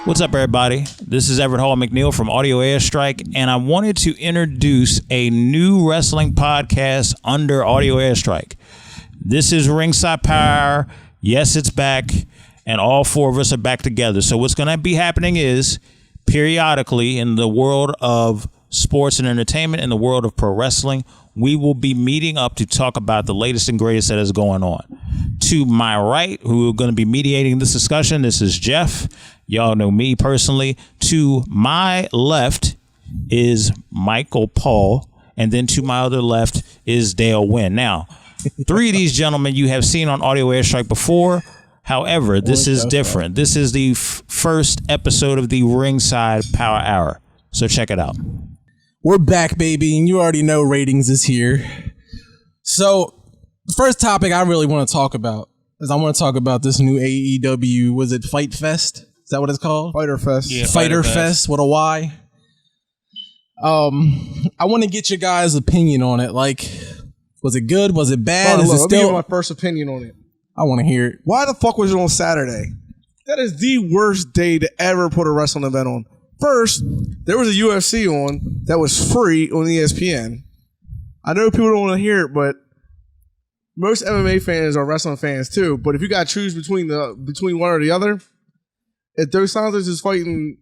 What's up, everybody? This is Everett Hall-McNeill from Audio Airstrike, and I wanted to introduce a new wrestling podcast under Audio Airstrike. This is Ringside Power Hour. Yes, it's back, and all four of us are back together. So what's going to be happening is, periodically in the world of sports and entertainment, in the world of pro wrestling, we will be meeting up to talk about the latest and greatest that is going on. To my right, who are going to be mediating this discussion, this is Jeff. Y'all know me personally. To my left is Michael Paul, and then to my other left is Dale Wynn. Now, three of these gentlemen you have seen on Audio Airstrike before. However, this is different. This is the first episode of the Ringside Power Hour. So check it out. We're back, baby, and you already know ratings is here. So, the first topic I really want to talk about is I want to talk about this new AEW, was it Fyter Fest? Is that what it's called? Fyter Fest. Yeah, Fyter Fest with a Y. I want to get your guys' opinion on it. Like, was it good? Was it bad? Let me give my first opinion on it. I want to hear it. Why the fuck was it on Saturday? That is the worst day to ever put a wrestling event on. First, there was a UFC on that was free on ESPN. I know people don't want to hear it, but most MMA fans are wrestling fans too. But if you got to choose between one or the other, if Dos Santos is fighting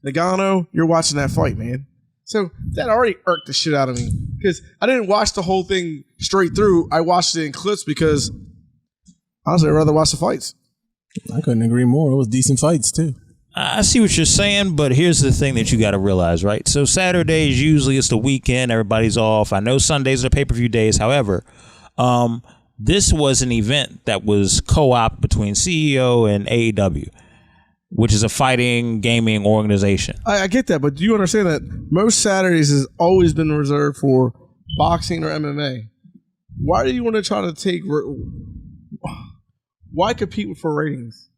Nagano, you're watching that fight, man. So that already irked the shit out of me because I didn't watch the whole thing straight through. I watched it in clips because honestly, I'd rather watch the fights. I couldn't agree more. It was decent fights too. I see what you're saying, but here's the thing that you got to realize, right? So Saturdays, usually it's the weekend, everybody's off. I know Sundays are pay-per-view days. However, this was an event that was co-op between CEO and AEW, which is a fighting gaming organization. I get that, but do you understand that most Saturdays has always been reserved for boxing or MMA? Why do you want to try to take... Why compete for ratings?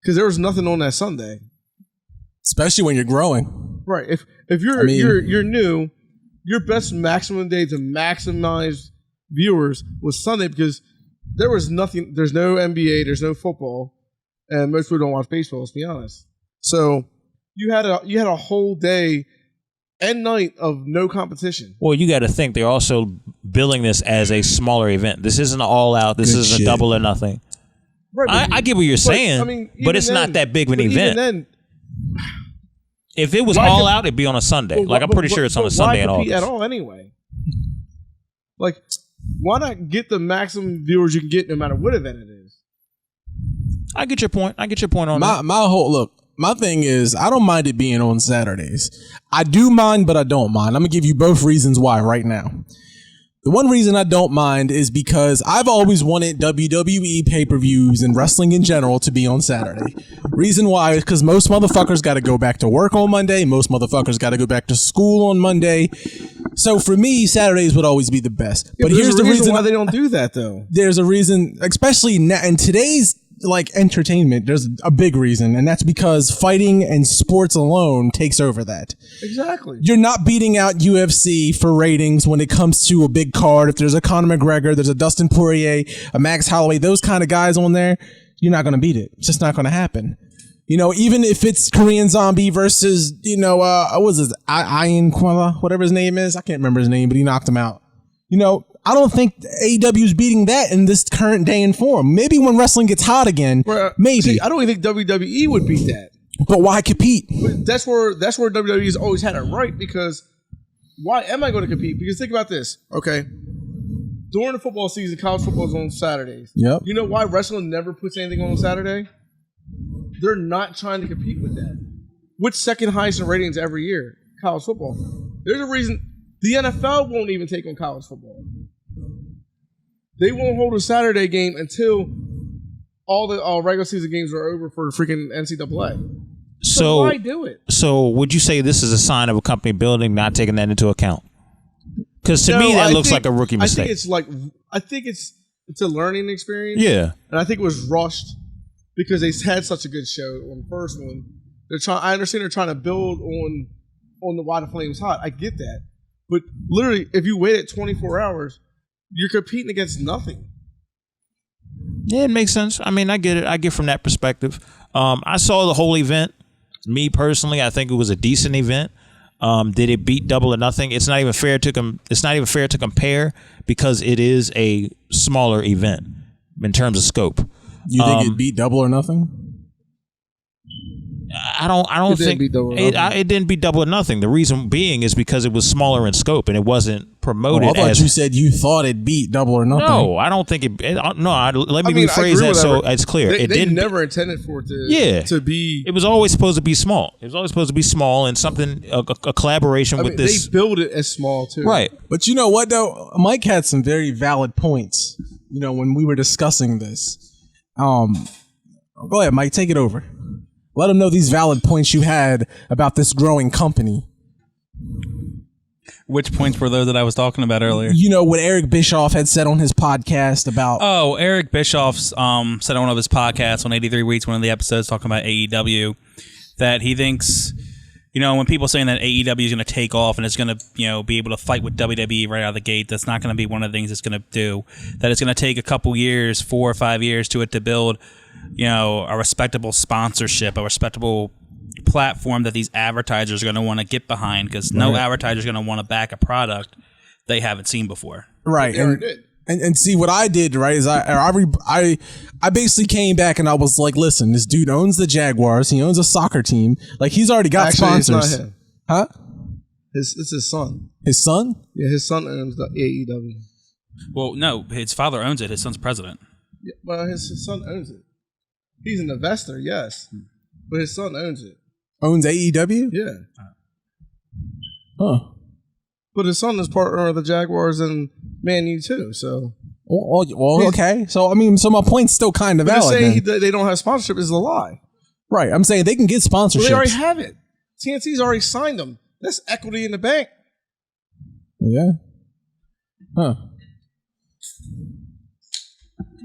Because there was nothing on that Sunday. Especially when you're growing. Right. If you're new, your best maximum day to maximize viewers was Sunday because there was nothing. There's no NBA. There's no football, and most people don't watch baseball. Let's be honest. So you had a whole day and night of no competition. Well, you got to think they're also billing this as a smaller event. This isn't an all out. This isn't a double or nothing. Right, I get what you're saying, but it's not that big of an event. Then, if it was all out, it'd be on a Sunday. I'm pretty sure it's on a Sunday in August. At all, anyway. Like, why not get the maximum viewers you can get no matter what event it is? I get your point. On that. My thing is, I don't mind it being on Saturdays. I do mind, but I don't mind. I'm gonna give you both reasons why right now. The one reason I don't mind is because I've always wanted WWE pay-per-views and wrestling in general to be on Saturday. Reason why is because most motherfuckers got to go back to work on Monday. Most motherfuckers got to go back to school on Monday. So for me, Saturdays would always be the best. Yeah, but here's the reason why they don't do that, though. There's a reason, especially now, in today's entertainment, there's a big reason, and that's because fighting and sports alone takes over that. Exactly. You're not beating out UFC for ratings when it comes to a big card. If there's a Conor McGregor, there's a Dustin Poirier, a Max Holloway, those kind of guys on there, you're not going to beat it. It's just not going to happen. You know, even if it's Korean Zombie versus, what was it, Ian Kwala, whatever his name is. I can't remember his name, but he knocked him out. I don't think AEW is beating that in this current day and form. Maybe when wrestling gets hot again, maybe. See, I don't even think WWE would beat that. But why compete? But that's where WWE's always had it right, because why am I going to compete? Because think about this, okay? During the football season, college football is on Saturdays. Yep. You know why wrestling never puts anything on Saturday? They're not trying to compete with that. Which second highest in ratings every year? College football. There's a reason the NFL won't even take on college football. They won't hold a Saturday game until all the regular season games are over for the freaking NCAA. So why do it? So would you say this is a sign of a company building, not taking that into account? Because to me, that looks like a rookie mistake. I think it's a learning experience. Yeah, and I think it was rushed because they had such a good show on the first one. I understand they're trying to build on the Why the Flames Hot. I get that, but literally, if you waited 24 hours. You're competing against nothing. Yeah, it makes sense. I mean, I get it. I get from that perspective. I saw the whole event. Me personally, I think it was a decent event. Did it beat Double or Nothing? It's not even fair to compare because it is a smaller event in terms of scope. You think it beat Double or Nothing? I don't think it didn't beat Double or Nothing. The reason being is because it was smaller in scope and it wasn't promoted. I thought you said you thought it beat Double or Nothing. No, I don't think it. Let me rephrase that so it's clear. They never intended for it to be. It was always supposed to be small. It was always supposed to be small and something a collaboration with this. They build it as small too, right? But you know what though, Mike had some very valid points. You know when we were discussing this. Go ahead, Mike. Take it over. Let them know these valid points you had about this growing company. Which points were those that I was talking about earlier? You know what Eric Bischoff had said on his podcast about... Oh, Eric Bischoff's said on one of his podcasts on 83 Weeks, one of the episodes talking about AEW, that he thinks, you know, when people saying that AEW is going to take off and it's going to, you know, be able to fight with WWE right out of the gate, that's not going to be one of the things it's going to do. That it's going to take a couple years, 4 or 5 years to build, you know, a respectable sponsorship, a respectable platform that these advertisers are going to want to get behind, because no advertiser is going to want to back a product they haven't seen before. Right. And see what I did, right, is I basically came back and I was like, listen, this dude owns the Jaguars. He owns a soccer team. Like, he's already got sponsors. It's not him. Huh? It's his son. His son? Yeah, his son owns the AEW. Well, no, his father owns it. His son's president. Yeah, well, his son owns it. He's an investor, yes, but his son owns it. Owns AEW? Yeah. Huh. But his son is partner of the Jaguars and Man U too. So. Well, okay. So I mean, so my point's still kind of valid. Saying they don't have sponsorship is a lie. Right. I'm saying they can get sponsorships. Well, they already have it. TNT's already signed them. That's equity in the bank. Yeah. Huh.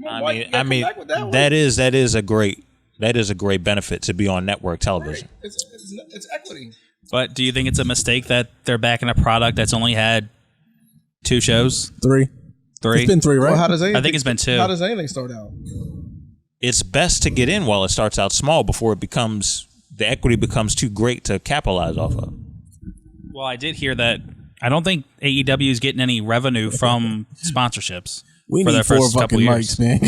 I mean, that is a great benefit to be on network television. Right. It's equity. But do you think it's a mistake that they're backing a product that's only had 2 shows? 3. It's been 3, right? Well, I think it's been 2. How does anything start out? It's best to get in while it starts out small before the equity becomes too great to capitalize off of. Well, I did hear that. I don't think AEW is getting any revenue from sponsorships. We for need their 4 first fucking couple years. mics, man.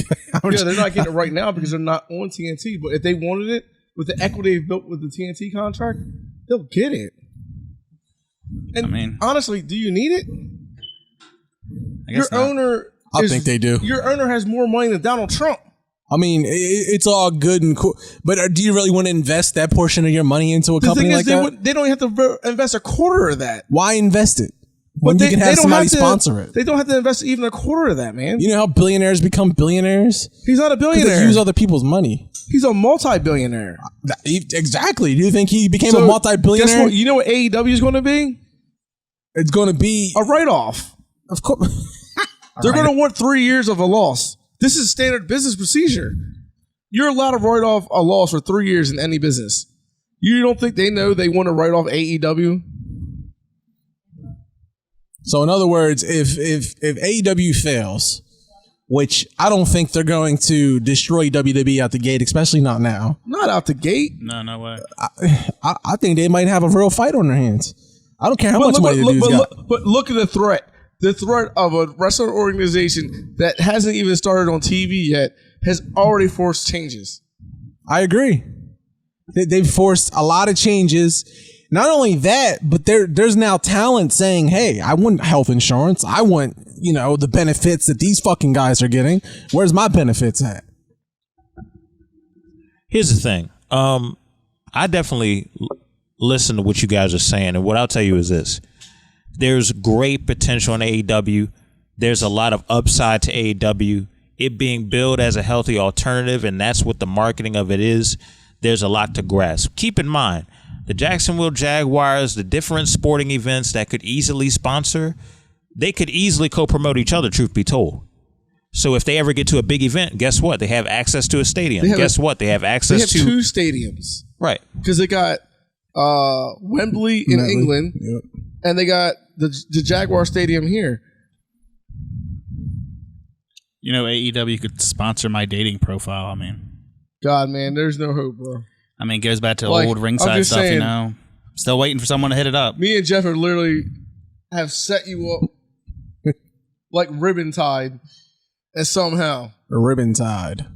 Yeah, they're not getting it right now because they're not on TNT. But if they wanted it with the equity they've built with the TNT contract, they'll get it. And I mean, honestly, do you need it? I guess your owner, I think they do. Your owner has more money than Donald Trump. I mean, it's all good and cool, but do you really want to invest that portion of your money into a company like that? They don't have to invest a quarter of that. Why invest it? When you can have somebody sponsor it. They don't have to invest even a quarter of that, man. You know how billionaires become billionaires? He's not a billionaire. They use other people's money. He's a multi-billionaire. Exactly. Do you think he became a multi-billionaire? Guess what? You know what AEW is going to be? It's going to be a write-off. Of course. They're going to want 3 years of a loss. This is standard business procedure. You're allowed to write off a loss for 3 years in any business. You don't think they know they want to write off AEW? So in other words, if AEW fails, which I don't think they're going to destroy WWE out the gate, especially not now. Not out the gate. No way. I think they might have a real fight on their hands. I don't care how much money the dude's got. But look at the threat. The threat of a wrestling organization that hasn't even started on TV yet has already forced changes. I agree. They've forced a lot of changes. Not only that, but there's now talent saying, hey, I want health insurance. I want, the benefits that these fucking guys are getting. Where's my benefits at? Here's the thing. I definitely listen to what you guys are saying. And what I'll tell you is this. There's great potential in AEW. There's a lot of upside to AEW. It being billed as a healthy alternative, and that's what the marketing of it is. There's a lot to grasp. Keep in mind, the Jacksonville Jaguars, the different sporting events that could easily sponsor, they could easily co-promote each other, truth be told. So if they ever get to a big event, guess what? They have access to a stadium. Guess what? They have access to 2 stadiums. Right. Because they got Wembley in England, yep. And they got the Jaguar Stadium here. AEW could sponsor my dating profile. I mean, God, man, there's no hope, bro. I mean, it goes back to Like, old I'm ringside just stuff, saying- you know. Still waiting for someone to hit it up. Me and Jeff are literally have set you up like ribbon tied, and somehow A ribbon tied.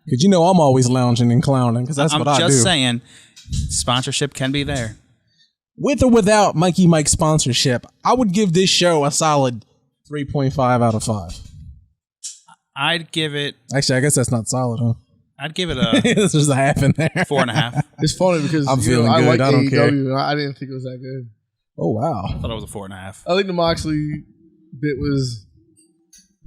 Because you know I'm always lounging and clowning because that's what I do. I'm just saying, sponsorship can be there. With or without Mikey Mike sponsorship, I would give this show a solid 3.5 out of 5. I'd give it. Actually, I guess that's not solid, huh? I'd give it a There's just a half in there. 4.5. it's funny because I'm you know, feeling I good. like I don't AEW. care. And I didn't think it was that good. Oh, wow. I thought it was a 4.5. I think the Moxley bit was.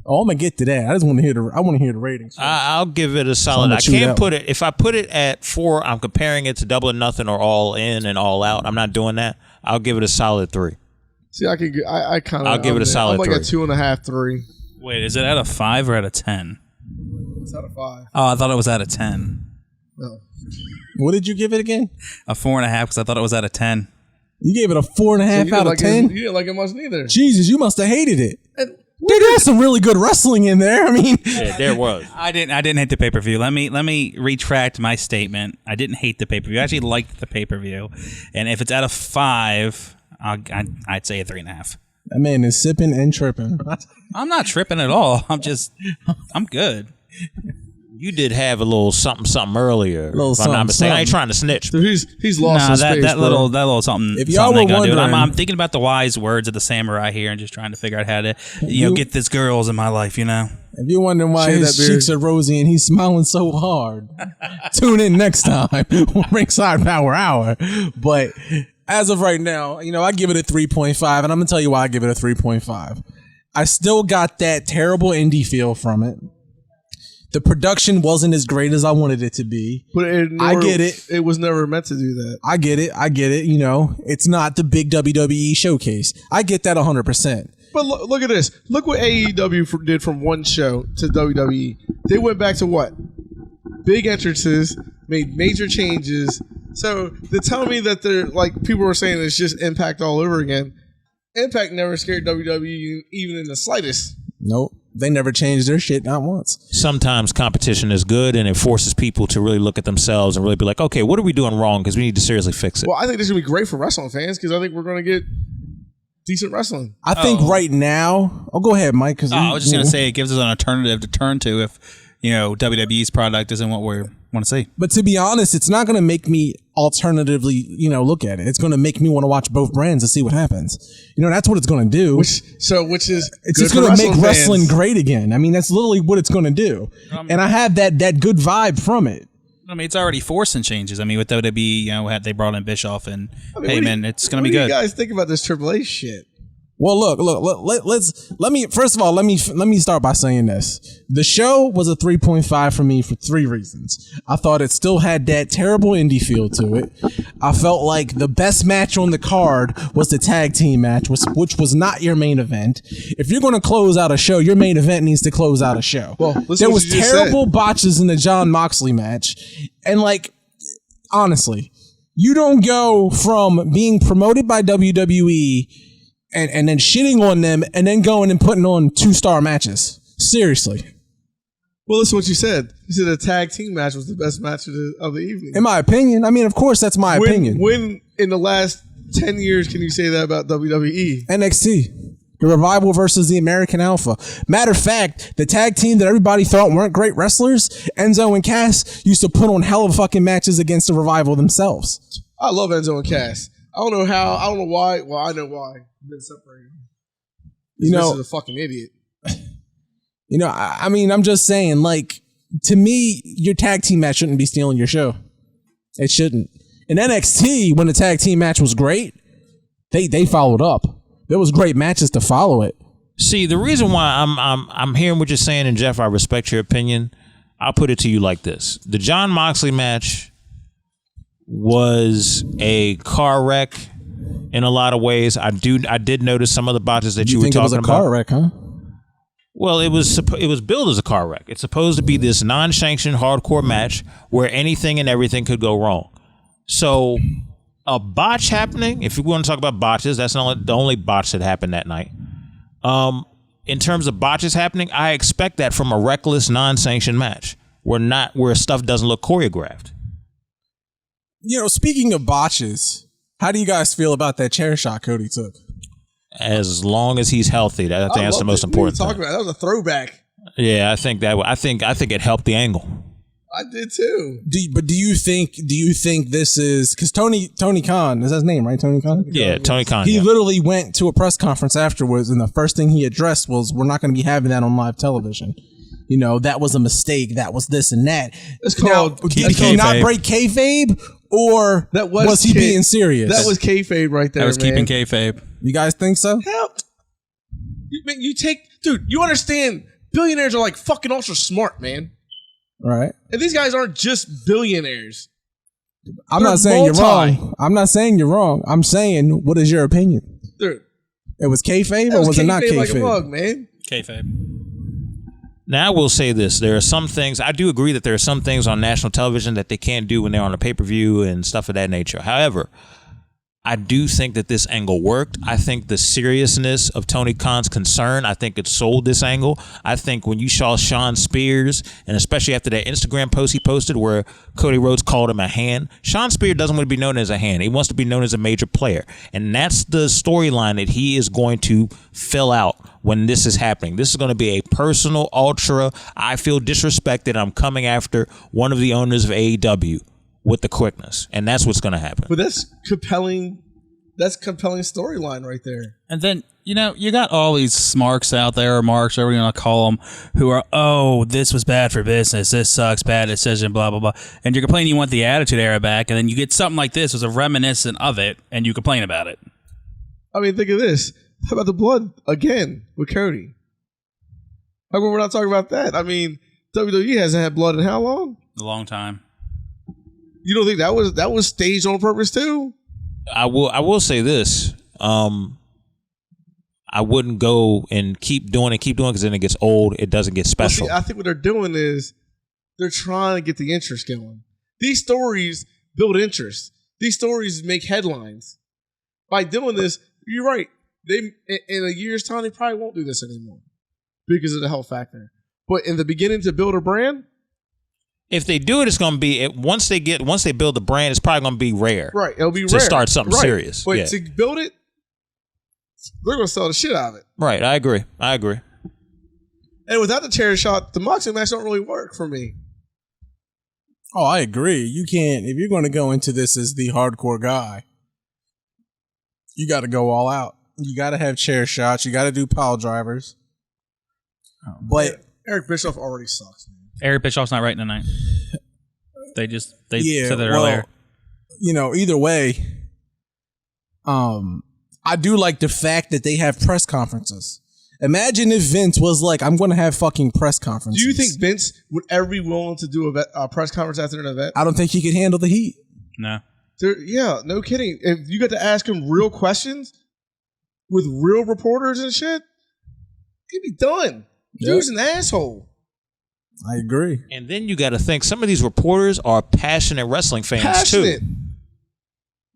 Oh, I'm going to get to that. I just want to hear the ratings. I'll give it a solid. I'm I gonna chew can't that put it. If I put it at 4, I'm comparing it to Double or Nothing or All In and All Out. I'm not doing that. I'll give it a solid 3. See, I could. I kind of. I'll give it a solid I'm like 3. a 2.5, 3. Wait, is it out of 5 or out of 10? It's out of 5. Oh, I thought it was out of 10. No. What did you give it again? A 4.5 because I thought it was out of 10. You gave it a 4.5 out of 10? You didn't like it much neither. Jesus, you must have hated it. And Dude, there's some really good wrestling in there. I mean, Yeah, there was. I didn't hate the pay-per-view. Let me retract my statement. I didn't hate the pay-per-view. I actually liked the pay-per-view. And if it's out of 5, I'd say a 3.5. that man is sipping and tripping. I'm not tripping at all. I'm good. You did have a little something earlier. Little if I'm not mistaken. I ain't something. trying to snitch. so he's lost Nah, his space, that bro. little something. If y'all something they were gotta do. wondering- I'm thinking about the wise words of the samurai here and just trying to figure out how to get this girls in my life. You know. If you're wondering why Shave his that beard. cheeks are rosy and he's smiling so hard, tune in next time on Ringside Power Hour. But as of right now, I give it a 3.5, and I'm going to tell you why I give it a 3.5. I still got that terrible indie feel from it. The production wasn't as great as I wanted it to be. But I get it. It was never meant to do that. I get it. It's not the big WWE showcase. I get that 100%. But look at this. Look what AEW did from one show to WWE. They went back to what? Big entrances, made major changes. So to tell me that they're like people were saying it's just Impact all over again. Impact never scared WWE even in the slightest. Nope. They never changed their shit, not once. Sometimes competition is good and it forces people to really look at themselves and really be like, okay, what are we doing wrong? Because we need to seriously fix it. Well, I think this is gonna be great for wrestling fans because I think we're gonna get decent wrestling. I think right now. Oh, go ahead, Mike. Because I was just gonna say it gives us an alternative to turn to if WWE's product isn't what we want to see. But to be honest, it's not going to make me alternatively, look at it. It's going to make me want to watch both brands and see what happens. That's what it's going to do. Which is It's good just going for to make wrestling fans. great again. I mean, that's literally what it's going to do. And I have that good vibe from it. I mean, it's already forcing changes. I mean, with WWE, they brought in Bischoff and Heyman. It's going to be What do good. you guys think about this Triple H shit? Well, look. Let me first of all let me start by saying this. The show was a 3.5 for me for 3 reasons. I thought it still had that terrible indie feel to it. I felt like the best match on the card was the tag team match, which was not your main event. If you're going to close out a show, your main event needs to close out a show. Well, listen there what was you just terrible said. botches in the Jon Moxley match, and honestly, you don't go from being promoted by WWE. And then shitting on them and then going and putting on 2-star matches. Seriously. Well, listen what you said. You said a tag team match was the best match of the evening. In my opinion. I mean, of course, that's my opinion. When in the last 10 years can you say that about WWE? NXT. The Revival versus the American Alpha. Matter of fact, the tag team that everybody thought weren't great wrestlers, Enzo and Cass, used to put on hell of fucking matches against the Revival themselves. I love Enzo and Cass. I don't know how. I don't know why. Well, I know why. I've been separated. This is a fucking idiot. I mean, I'm just saying, to me, your tag team match shouldn't be stealing your show. It shouldn't. In NXT, when the tag team match was great, they followed up. There was great matches to follow it. See, the reason why I'm hearing what you're saying, and Jeff, I respect your opinion. I'll put it to you like this: the Jon Moxley match was a car wreck in a lot of ways. I did notice some of the botches that you were think talking it was a about. car wreck, huh? Well, it was billed as a car wreck. It's supposed to be this non-sanctioned hardcore match where anything and everything could go wrong. So a botch happening, if you want to talk about botches, that's not the only botch that happened that night. In terms of botches happening, I expect that from a reckless, non-sanctioned match where stuff doesn't look choreographed. Speaking of botches, how do you guys feel about that chair shot Cody took? As long as he's healthy, that's the most important thing. That was a throwback. Yeah, I think it helped the angle. I did too. Do you think this is because Tony Khan, is that his name, right? Tony Khan? Yeah, Tony Khan. He literally went to a press conference afterwards, and the first thing he addressed was, "We're not going to be having that on live television. That was a mistake. That was this and that." It's called. Did he not break kayfabe, or was he being serious? That was kayfabe right there. That was keeping kayfabe. You guys think so? Hell, you understand? Billionaires are like fucking ultra smart, man. Right. And these guys aren't just billionaires. I'm not saying you're wrong. I'm saying, what is your opinion? Dude. It was kayfabe or was it not kayfabe? Like a bug, man. Kayfabe. Now, I will say this. There are some things, I do agree that there are some things on national television that they can't do when they're on a pay-per-view and stuff of that nature. However, I do think that this angle worked. I think the seriousness of Tony Khan's concern, I think it sold this angle. I think when you saw Shawn Spears, and especially after that Instagram post he posted where Cody Rhodes called him a hand, Shawn Spears doesn't want to be known as a hand. He wants to be known as a major player. And that's the storyline that he is going to fill out when this is happening. This is going to be a personal, ultra, I feel disrespected, I'm coming after one of the owners of AEW. With the quickness, and that's what's going to happen. But that's compelling. That's compelling storyline right there. And then you got all these smarks out there, or marks, whatever you want to call them, who are this was bad for business, this sucks, bad decision, blah blah blah. And you're complaining you want the Attitude Era back, and then you get something like this was a reminiscent of it, and you complain about it. I mean, think of this. How about the blood again with Cody? How come we're not talking about that? I mean, WWE hasn't had blood in how long? A long time. You don't think that was staged on purpose too? I will say this. I wouldn't go and keep doing because then it gets old. It doesn't get special. Well, see, I think what they're doing is they're trying to get the interest going. These stories build interest. These stories make headlines. By doing this, you're right. They in a year's time they probably won't do this anymore because of the health factor. But in the beginning, to build a brand. If they do it, it's going to be once they build the brand, it's probably going to be rare. Right, it'll be to rare. Start something serious. But to build it, they're going to sell the shit out of it. Right, I agree. And without the chair shot, the Moxley match don't really work for me. Oh, I agree. You can't if you're going to go into this as the hardcore guy. You got to go all out. You got to have chair shots. You got to do pile drivers. But Eric Bischoff already sucks, man. Eric Bischoff's not right tonight. They said that earlier. Either way, I do like the fact that they have press conferences. Imagine if Vince was like, I'm going to have fucking press conferences. Do you think Vince would ever be willing to do a press conference after an event? I don't think he could handle the heat. No. Yeah, no kidding. If you got to ask him real questions with real reporters and shit, he'd be done. Yep. Dude's an asshole. I agree. And then you got to think some of these reporters are passionate wrestling fans too.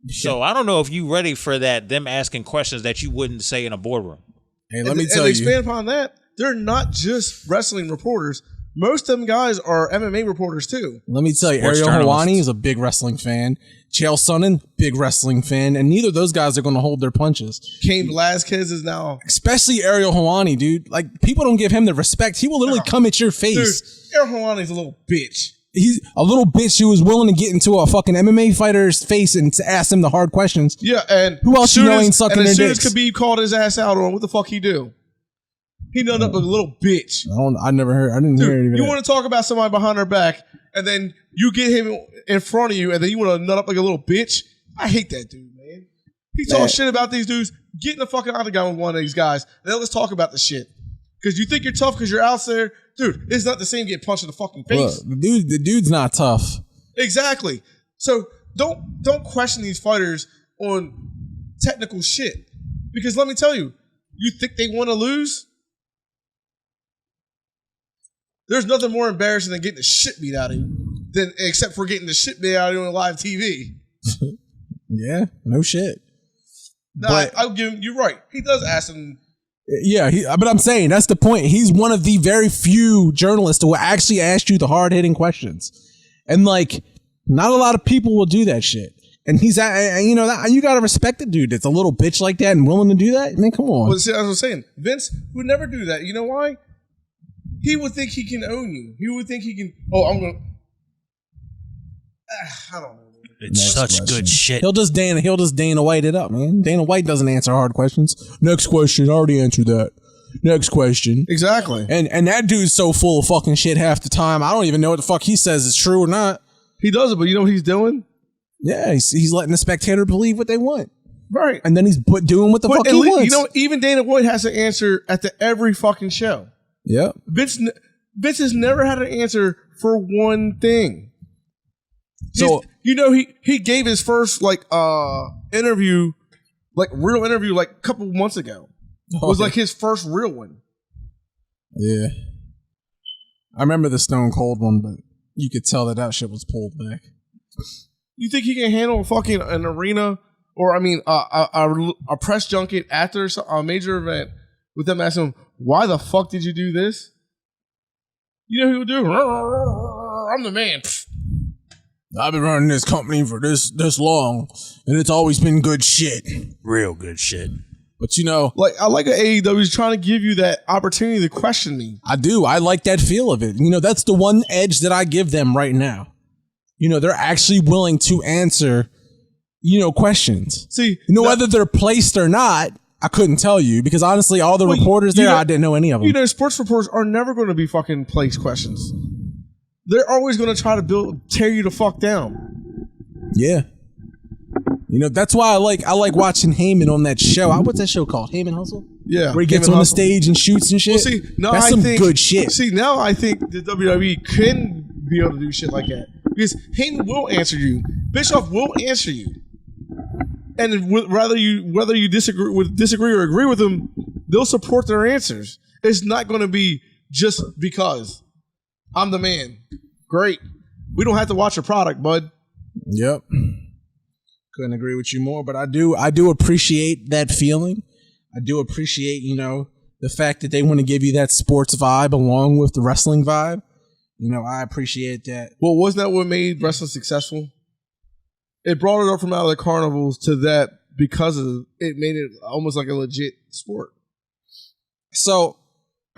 So I don't know if you ready for that. Them asking questions that you wouldn't say in a boardroom. Hey, let me tell you. And expand upon that, they're not just wrestling reporters. Most of them guys are MMA reporters too. Let me tell you, Ariel Helwani is a big wrestling fan. Chael Sonnen, big wrestling fan, and neither of those guys are going to hold their punches. Cain Velasquez is now, especially Ariel Helwani, dude. Like people don't give him the respect. He will literally come at your face. Dude, Ariel Helwani's a little bitch. He's a little bitch who is willing to get into a fucking MMA fighter's face and to ask him the hard questions. Yeah, and who else you know ain't sucking their dicks? And as soon as Khabib called his ass out on, what the fuck he do? He done up like a little bitch. I never heard. I didn't hear it. You want to talk about somebody behind their back, and then you get him in front of you, and then you want to nut up like a little bitch? I hate that dude, man. He talks shit about these dudes. Get in the fucking octagon with one of these guys, and then let's talk about the shit. Because you think you're tough because you're out there. Dude, it's not the same getting punched in the fucking face. Look, the dude's not tough. Exactly. So don't question these fighters on technical shit. Because let me tell you, you think they want to lose? There's nothing more embarrassing than getting the shit beat out of you, except for getting the shit beat out of you on live TV. Yeah, no shit. No, I'll give him. You're right. He does ask him. Yeah, but I'm saying that's the point. He's one of the very few journalists who will actually ask you the hard hitting questions, and like Not a lot of people will do that shit. And he's, you know, you got to respect the dude that's a little bitch like that and willing to do that. I mean, come on. Well, see, as I was saying, Vince would never do that. You know why? He would think he can own you. He would think he can, I'm going to, I don't know. It's such good shit. He'll just Dana White it up, man. Dana White doesn't answer hard questions. Next question. I already answered that. Next question. Exactly. And that dude's so full of fucking shit half the time. I don't even know what the fuck he says is true or not. He does it, but you know what he's doing? Yeah, he's letting the spectator believe what they want. Right. And then he's doing what the fuck he wants. You know, even Dana White has to answer at every fucking show. Yep. Vince has never had an answer for one thing. So, you know, he gave his first interview, real interview, a couple months ago. It was like his first real one. Yeah. I remember the Stone Cold one, but you could tell that shit was pulled back. You think he can handle an arena or a press junket after a major event with them asking him, why the fuck did you do this? You know who would do? I'm the man. I've been running this company for this long, and it's always been good shit. Real good shit. But you know, I like an AEW is trying to give you that opportunity to question me. I do. I like that feel of it. You know, that's the one edge that I give them right now. You know, they're actually willing to answer, you know, questions. See, whether they're placed or not, I couldn't tell you because honestly, all the reporters there, I didn't know any of them. You know, sports reporters are never going to be fucking place questions. They're always going to try to tear you the fuck down. Yeah. You know, that's why I like watching Heyman on that show. What's that show called? Heyman Hustle? Yeah. Where he gets on the stage and shoots and shit. Well, see, that's some good shit. See, now I think the WWE can be able to do shit like that. Because Heyman will answer you. Bischoff will answer you. And whether you disagree or agree with them, they'll support their answers. It's not going to be just because I'm the man. Great. We don't have to watch a product, bud. Yep. Couldn't agree with you more, but I do appreciate that feeling. I do appreciate, you know, the fact that they want to give you that sports vibe along with the wrestling vibe. You know, I appreciate that. Well, wasn't that what made wrestling successful? It brought it up from out of the carnivals to that because it made it almost like a legit sport. So,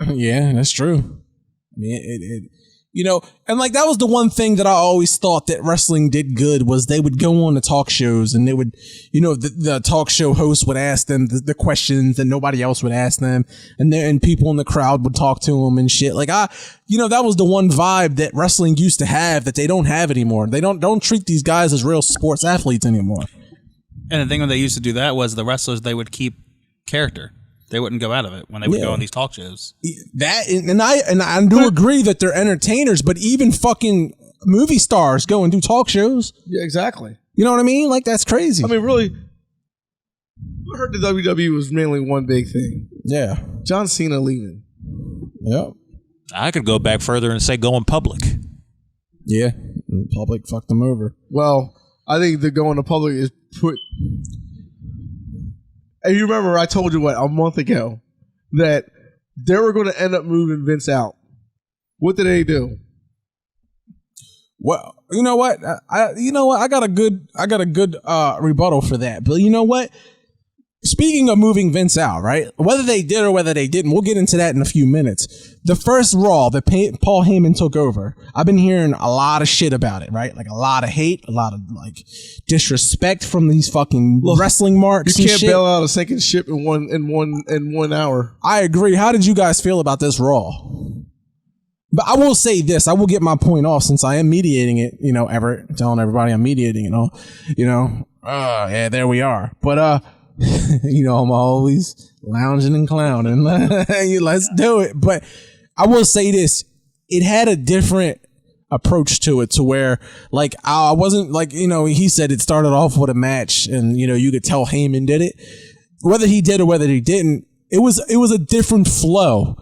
yeah, that's true. I mean, it you know, and like that was the one thing that I always thought that wrestling did good was they would go on the talk shows and they would, you know, the talk show host would ask them the questions that nobody else would ask them, and people in the crowd would talk to them and shit. Like you know, that was the one vibe that wrestling used to have that they don't have anymore. They don't treat these guys as real sports athletes anymore. And the thing when they used to do that was the wrestlers, they would keep character. They wouldn't go out of it when they would go on these talk shows. That and I do agree that they're entertainers, but even fucking movie stars go and do talk shows. Yeah, exactly. You know what I mean? Like that's crazy. I mean, really, I heard the WWE was mainly one big thing. Yeah, John Cena leaving. Yep. I could go back further and say going public. Yeah, the public fucked them over. Well, I think the going to public is put. And you remember I told you a month ago that they were going to end up moving Vince out. What did they do? Well, you know what? I got a good rebuttal for that. But you know what? Speaking of moving Vince out, right? Whether they did or whether they didn't, we'll get into that in a few minutes. The first Raw that Paul Heyman took over, I've been hearing a lot of shit about it, right? Like a lot of hate, a lot of like disrespect from these fucking wrestling marks. You can't and shit. bail out a sinking ship in one hour. I agree. How did you guys feel about this Raw? But I will say this. I will get my point off since I am mediating it. You know, Everett, telling everybody I'm mediating it all. You know, yeah, there we are. But you know, I'm always lounging and clowning. Let's do it. But I will say this. It had a different approach to it to where, like, I wasn't like, you know, he said it started off with a match and, you know, you could tell Heyman did it. Whether he did or whether he didn't, it was a different flow.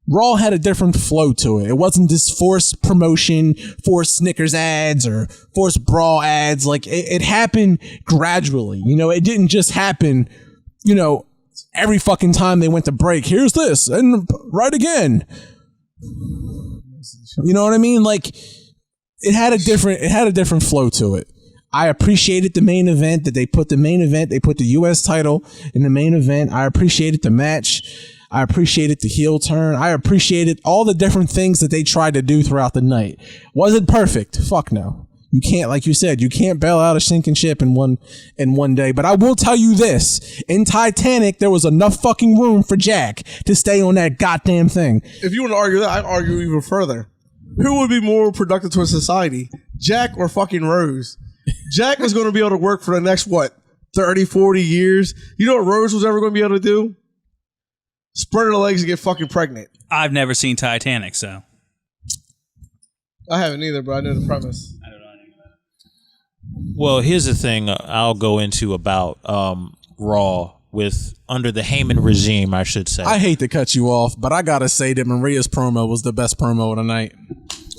Raw had a different flow to it. It wasn't this forced promotion, forced Snickers ads or forced bra ads. Like it happened gradually. You know, it didn't just happen, you know, every fucking time they went to break. Here's this and right again. You know what I mean? Like it had a different flow to it. I appreciated the main event that they put the U.S. title in the main event. I appreciated the match. I appreciated the heel turn. I appreciated all the different things that they tried to do throughout the night. Was it perfect? Fuck no. You can't, like you said, you can't bail out a sinking ship in one day. But I will tell you this. In Titanic, there was enough fucking room for Jack to stay on that goddamn thing. If you want to argue that, I'd argue even further. Who would be more productive to a society? Jack or fucking Rose? Jack was going to be able to work for the next, 30, 40 years? You know what Rose was ever going to be able to do? Spread her legs and get fucking pregnant. I've never seen Titanic, so. I haven't either, but I know the premise. I don't know anything about it. Well, here's the thing I'll go into about Raw with under the Heyman regime, I should say. I hate to cut you off, but I gotta say that Maria's promo was the best promo of the night.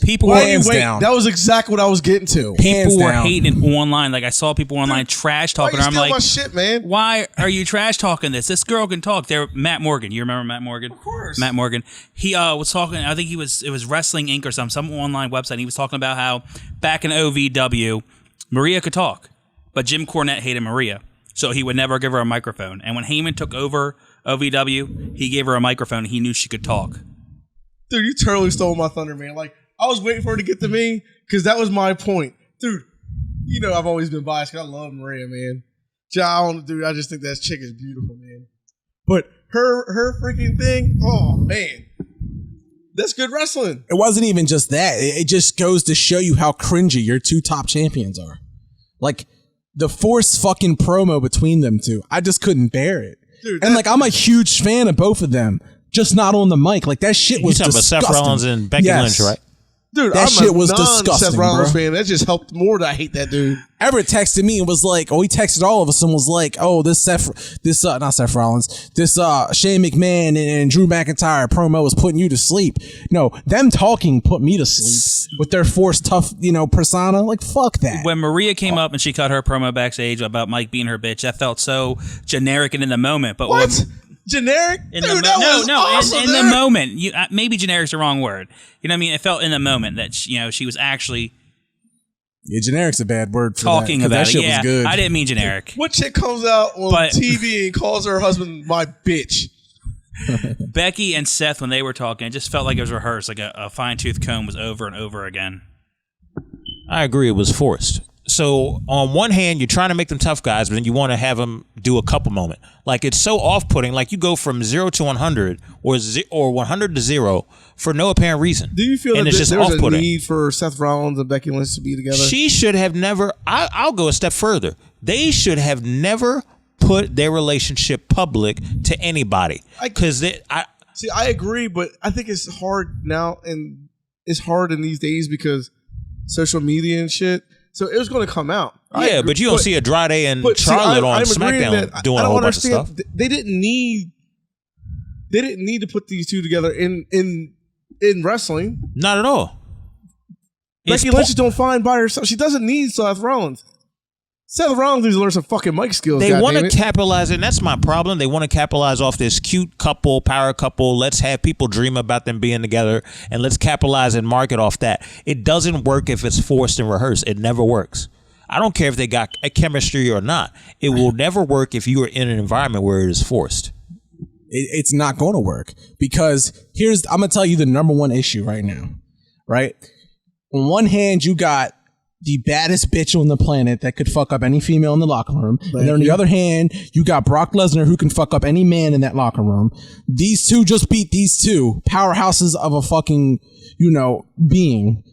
People were down. That was exactly what I was getting to. People were hating it online. Like I saw people online trash talking. Why you I'm steal like, my shit, man? why are you trash talking this? This girl can talk. There, Matt Morgan. You remember Matt Morgan? Of course. Matt Morgan. He was talking. I think it was Wrestling Inc. or some online website. He was talking about how back in OVW, Maria could talk, but Jim Cornette hated Maria, so he would never give her a microphone. And when Heyman took over OVW, he gave her a microphone. And he knew she could talk. Dude, you totally stole my thunder, man. Like, I was waiting for her to get to me because that was my point. Dude, you know I've always been biased because I love Maria, man. Dude, I just think that chick is beautiful, man. But her freaking thing, oh, man. That's good wrestling. It wasn't even just that. It just goes to show you how cringy your two top champions are. Like, the forced fucking promo between them two. I just couldn't bear it. Dude, and, I'm a huge fan of both of them. Just not on the mic. Like, that shit was disgusting. You're talking about Seth Rollins and Becky Lynch, right? Dude, that shit was disgusting, Seth Rollins bro. fan. That just helped more that I hate that dude. Everett texted me and was like, he texted all of us and was like, not Seth Rollins, this Shane McMahon and Drew McIntyre promo was putting you to sleep. No, them talking put me to sleep with their forced tough, persona. Like, fuck that. When Maria came up and she cut her promo backstage about Mike being her bitch, that felt so generic and in the moment. But what? Generic? In Dude, the moment. Maybe generic's the wrong word. You know what I mean? It felt in the moment that she was actually generic's a bad word for talking that, about that it. shit was good. I didn't mean generic. What chick comes out on TV and calls her husband my bitch? Becky and Seth, when they were talking, it just felt like it was rehearsed, like a fine-tooth comb was over and over again. I agree, it was forced. So on one hand, you're trying to make them tough guys, but then you want to have them do a couple moment. Like, it's so off-putting. Like, you go from 0 to 100 or 100 to 0 for no apparent reason. Do you feel and that it's just there's off-putting. a need for Seth Rollins and Becky Lynch to be together? She should have never. I'll go a step further. They should have never put their relationship public to anybody. I agree, but I think it's hard now, and it's hard in these days because social media and shit. So it was going to come out. Yeah, but you don't see Andrade and Charlotte on SmackDown doing a whole bunch of stuff. They didn't need to put these two together in wrestling. Not at all. Becky Lynch is doing fine by herself. She doesn't need Seth Rollins. Seth Rollins needs to learn some fucking mic skills. They want to capitalize, and that's my problem. They want to capitalize off this cute couple, power couple. Let's have people dream about them being together, and let's capitalize and market off that. It doesn't work if it's forced and rehearsed. It never works. I don't care if they got a chemistry or not. It will never work if you are in an environment where it is forced. It's not going to work because I'm going to tell you the number one issue right now, right? On one hand, you got the baddest bitch on the planet that could fuck up any female in the locker room. And then on the other hand, you got Brock Lesnar who can fuck up any man in that locker room. These two just beat these two powerhouses of a fucking, being.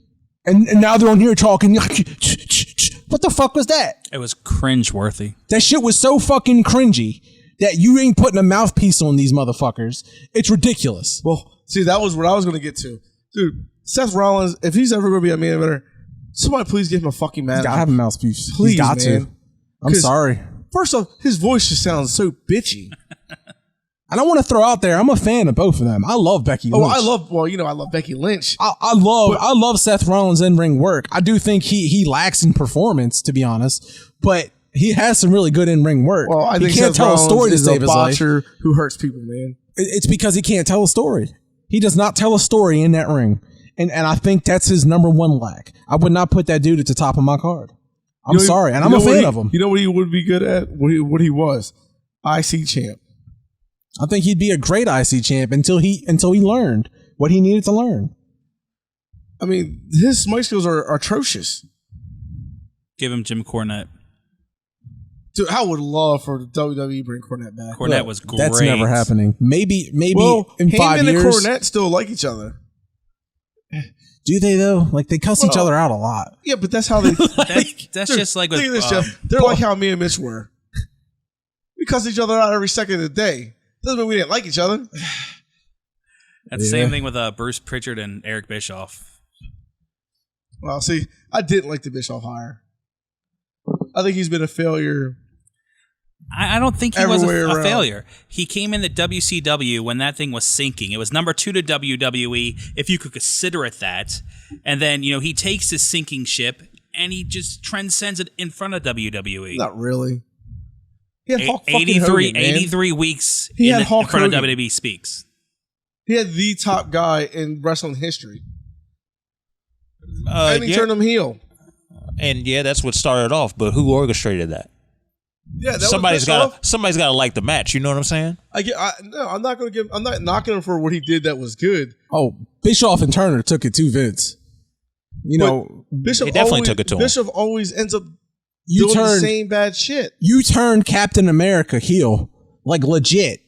And now they're on here talking. What the fuck was that? It was cringeworthy. That shit was so fucking cringy that you ain't putting a mouthpiece on these motherfuckers. It's ridiculous. Well, see, that was what I was going to get to. Dude, Seth Rollins, if he's ever going to be a main eventer, somebody please give him a fucking manager. He's got to have a mouthpiece. Please, He's got man. to. I'm sorry. First off, his voice just sounds so bitchy. And I want to throw out there, I'm a fan of both of them. I love Becky Lynch. I love Becky Lynch. I love Seth Rollins' in-ring work. I do think he lacks in performance, to be honest, but he has some really good in-ring work. Well, I think he can't Seth tell a story Rollins to save is a his life. botcher who hurts people, man. It's because he can't tell a story. He does not tell a story in that ring. And I think that's his number one lack. I would not put that dude at the top of my card. I'm sorry, and I'm a fan of him. You know what he would be good at? What he was? IC champ. I think he'd be a great IC champ until he learned what he needed to learn. I mean, his mic skills are atrocious. Give him Jim Cornette. Dude, I would love for the WWE bring Cornette back. Cornette was great. That's never happening. Maybe in 5 Heyman years. and Cornette still like each other. Do they though? Like they cuss each other out a lot. Yeah, but that's how they. That's just like with, think of this, Jeff. They're like how me and Mitch were. We cuss each other out every second of the day. Doesn't mean we didn't like each other. That's the same thing with Bruce Pritchard and Eric Bischoff. Well, see, I didn't like the Bischoff hire. I think he's been a failure. I don't think he was everywhere a around. failure. He came in the WCW when that thing was sinking. It was number 2 to WWE, if you could consider it that. And then, he takes his sinking ship and he just transcends it in front of WWE. Not really. He had Hulk 83 weeks in front of WWE speaks. He had the top guy in wrestling history. And he turned him heel. And that's what started off. But who orchestrated that? Yeah, that somebody's got to like the match. You know what I'm saying? I'm not knocking him for what he did that was good. Oh, Bischoff and Turner took it to Vince. Bishop he definitely took it to him. Bishop always ends up doing the same bad shit. You turned Captain America heel, like legit,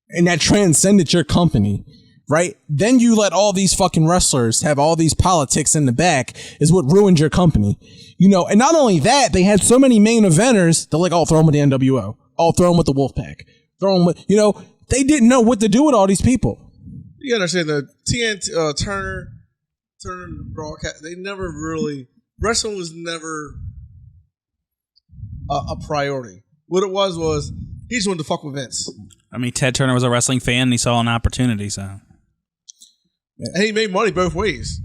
and that transcended your company, right? Then you let all these fucking wrestlers have all these politics in the back is what ruined your company. And not only that, they had so many main eventers, they're like, throw them with the NWO. Throw them with the Wolfpack. Throw them with, they didn't know what to do with all these people. You gotta understand the TNT, Turner broadcast, they never really, wrestling was never a priority. What it was he just wanted to fuck with Vince. I mean, Ted Turner was a wrestling fan and he saw an opportunity, so. And he made money both ways.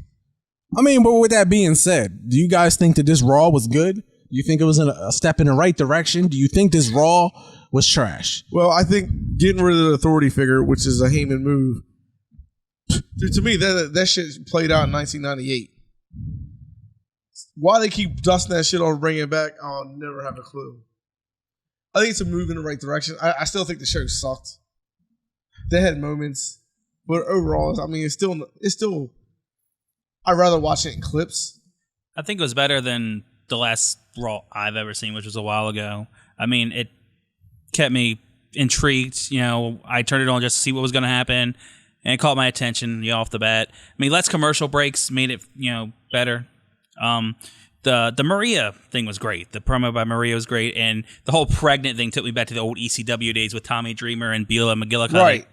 I mean, but with that being said, do you guys think that this Raw was good? Do you think it was a step in the right direction? Do you think this Raw was trash? Well, I think getting rid of the authority figure, which is a Heyman move, dude, to me, that shit played out in 1998. Why they keep dusting that shit on bringing it back, I'll never have a clue. I think it's a move in the right direction. I still think the show sucked. They had moments, but overall, I mean, it's still. I'd rather watch it in clips. I think it was better than the last Raw I've ever seen, which was a while ago. I mean, it kept me intrigued. I turned it on just to see what was going to happen, and it caught my attention off the bat. I mean, less commercial breaks made it better. The Maria thing was great. The promo by Maria was great, and the whole pregnant thing took me back to the old ECW days with Tommy Dreamer and Beulah McGillicuddy. Right.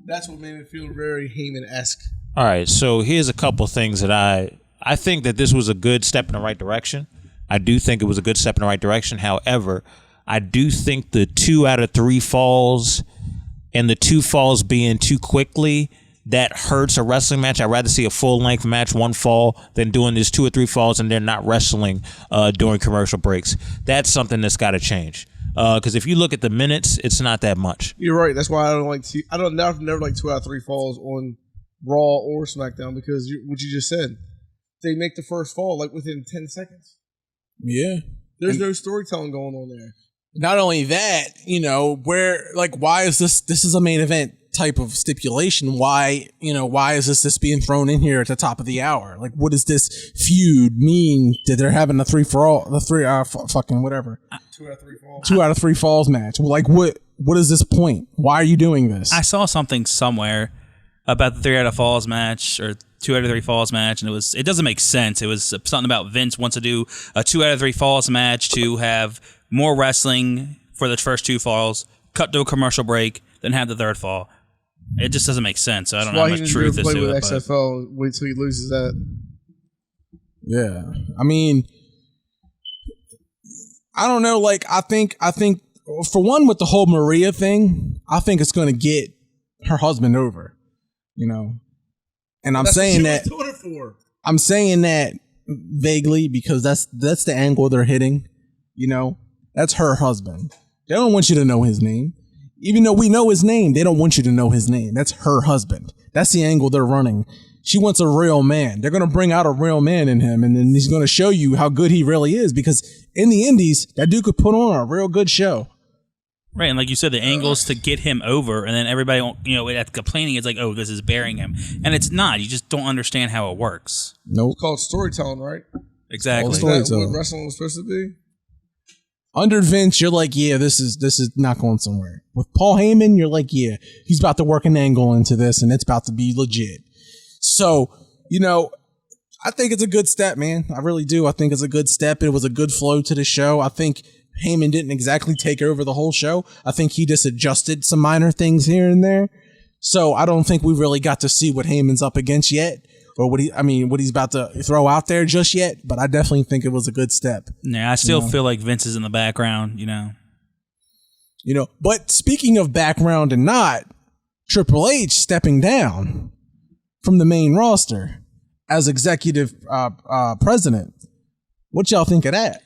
That's what made me feel very Heyman-esque. All right, so here's a couple things that I think that this was a good step in the right direction. I do think it was a good step in the right direction. However, I do think the 2 out of 3 falls and the 2 falls being too quickly, that hurts a wrestling match. I'd rather see a full-length match, 1 fall, than doing these 2 or 3 falls and they're not wrestling during commercial breaks. That's something that's got to change. Because if you look at the minutes, it's not that much. You're right. That's why I don't like. I've never like 2 out of 3 falls on Raw or SmackDown because what you just said, they make the first fall like within 10 seconds. Yeah, there's no storytelling going on there. Not only that, why is this? This is a main event type of stipulation. Why is this being thrown in here at the top of the hour? Like, what does this feud mean that they're having a 3 for all, the 3 fucking whatever, 2 out of 3 falls, 2 out of 3 falls match? Like, what is this point? Why are you doing this? I saw something somewhere about the 3 out of falls match or 2 out of 3 falls match, and it doesn't make sense. It was something about Vince wants to do a 2 out of 3 falls match to have more wrestling for the first 2 falls, cut to a commercial break, then have the 3rd fall. It just doesn't make sense. So I don't know how much truth is to it. With XFL, wait till he loses that. Yeah, I mean, I don't know. Like, I think for one, with the whole Maria thing, I think it's going to get her husband over. And I'm saying that. I'm saying that vaguely because that's the angle they're hitting. That's her husband. They don't want you to know his name. Even though we know his name, they don't want you to know his name. That's her husband. That's the angle they're running. She wants a real man. They're going to bring out a real man in him, and then he's going to show you how good he really is, because in the indies, that dude could put on a real good show. Right, and like you said, the angles to get him over, and then everybody, that's complaining, it's like, oh, this is burying him. And it's not. You just don't understand how it works. Nope. It's called storytelling, right? Exactly. Is that what wrestling was supposed to be? Under Vince, you're like, yeah, this is not going somewhere. With Paul Heyman, you're like, yeah, he's about to work an angle into this, and it's about to be legit. So, I think it's a good step, man. I really do. I think it's a good step. It was a good flow to the show. I think Heyman didn't exactly take over the whole show. I think he just adjusted some minor things here and there. So I don't think we really got to see what Heyman's up against yet, or what he's about to throw out there just yet. But I definitely think it was a good step. Yeah, I still feel like Vince is in the background, But speaking of background and not, Triple H stepping down from the main roster as executive president. What y'all think of that?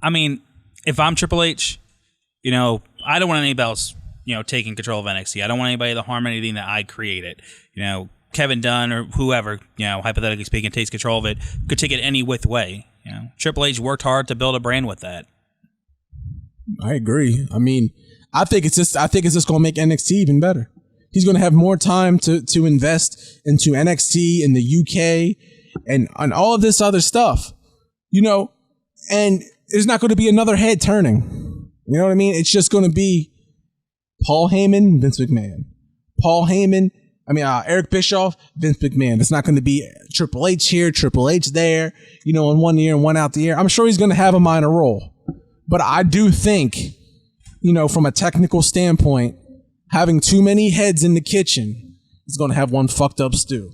I mean, if I'm Triple H, I don't want anybody else, taking control of NXT. I don't want anybody to harm anything that I created. Kevin Dunn or whoever, hypothetically speaking, takes control of it, could take it any which way. Triple H worked hard to build a brand with that. I agree. I mean, I think it's just going to make NXT even better. He's going to have more time to invest into NXT in the UK and all of this other stuff, and there's not going to be another head turning. You know what I mean? It's just going to be Paul Heyman, Vince McMahon. Eric Bischoff, Vince McMahon. It's not going to be Triple H here, Triple H there, in one ear and one out the ear. I'm sure he's going to have a minor role. But I do think, from a technical standpoint, having too many heads in the kitchen is going to have one fucked up stew.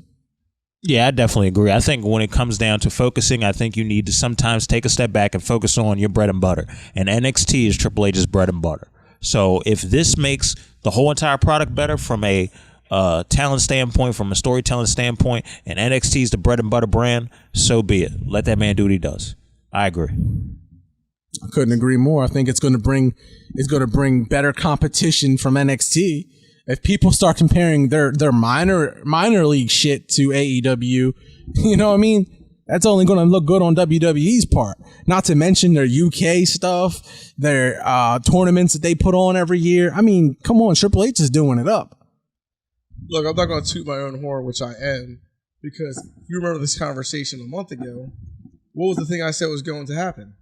Yeah, I definitely agree. I think when it comes down to focusing, I think you need to sometimes take a step back and focus on your bread and butter. And NXT is Triple H's bread and butter. So if this makes the whole entire product better from a talent standpoint, from a storytelling standpoint, and NXT is the bread and butter brand, so be it. Let that man do what he does. I agree. I couldn't agree more. I think it's going to bring better competition from NXT. If people start comparing their minor league shit to AEW, that's only going to look good on WWE's part. Not to mention their UK stuff, their tournaments that they put on every year. I mean, come on, Triple H is doing it up. Look, I'm not going to toot my own horn, which I am, because you remember this conversation a month ago. What was the thing I said was going to happen?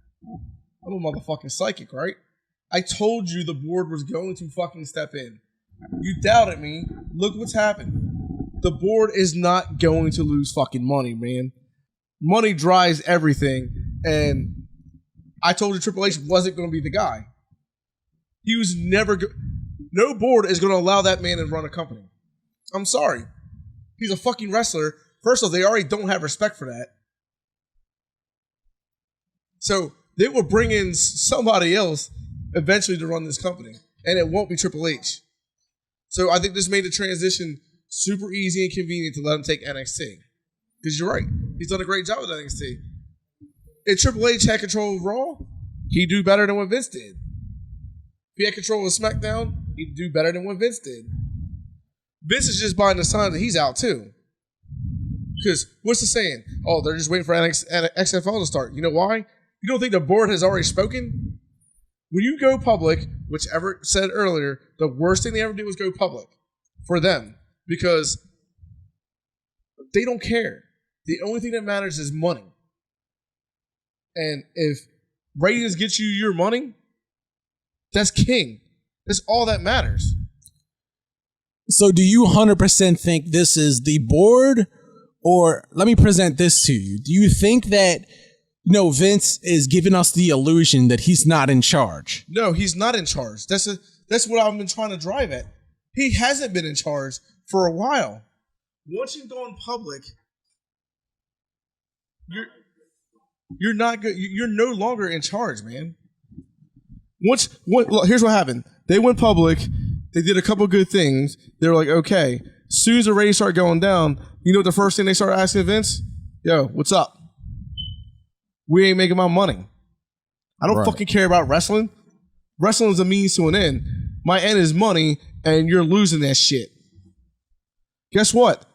I'm a motherfucking psychic, right? I told you the board was going to fucking step in. You doubted me. Look what's happened. The board is not going to lose fucking money, man. Money dries everything, and I told you Triple H wasn't going to be the guy. He was never... No board is going to allow that man to run a company. I'm sorry. He's a fucking wrestler. First of all, they already don't have respect for that. So they will bring in somebody else eventually to run this company, and it won't be Triple H. So I think this made the transition super easy and convenient to let him take NXT. Because you're right. He's done a great job with NXT. If Triple H had control of Raw, he'd do better than what Vince did. If he had control of SmackDown, he'd do better than what Vince did. Vince is just buying the sign that he's out too. Because what's the saying? Oh, they're just waiting for XFL to start. You know why? You don't think the board has already spoken? When you go public, which Everett said earlier, the worst thing they ever do is go public for them. Because they don't care. The only thing that matters is money. And if ratings get you your money, that's king. That's all that matters. So do you 100% think this is the board? Or let me present this to you. Do you think that, Vince is giving us the illusion that he's not in charge? No, he's not in charge. That's what I've been trying to drive at. He hasn't been in charge for a while. Once you've gone public, you're not good. You're no longer in charge, man. Here's what happened. They went public. They did a couple good things. They were like, okay. As soon as the ratings start going down, you know what the first thing they started asking Vince? Yo, what's up? We ain't making my money. I don't fucking care about wrestling. Wrestling is a means to an end. My end is money, and you're losing that shit. Guess what?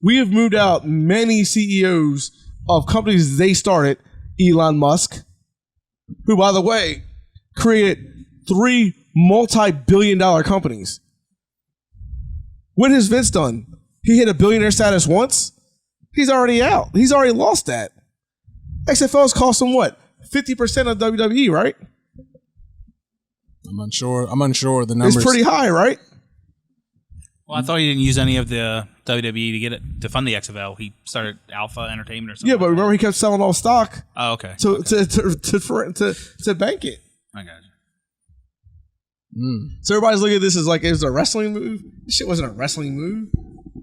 We have moved out many CEOs of companies they started. Elon Musk, who, by the way, created 3 multi-billion-dollar companies. What has Vince done? He hit a billionaire status once. He's already out. He's already lost that. XFL's cost him what? 50% of WWE, right? I'm unsure the numbers. It's pretty high, right? Well, I thought he didn't use any of the WWE to get it to fund the XFL. He started Alpha Entertainment or something. Yeah, but remember he kept selling all stock. Oh, okay. To bank it. I got you. So everybody's looking at this as like it was a wrestling move. This shit wasn't a wrestling move.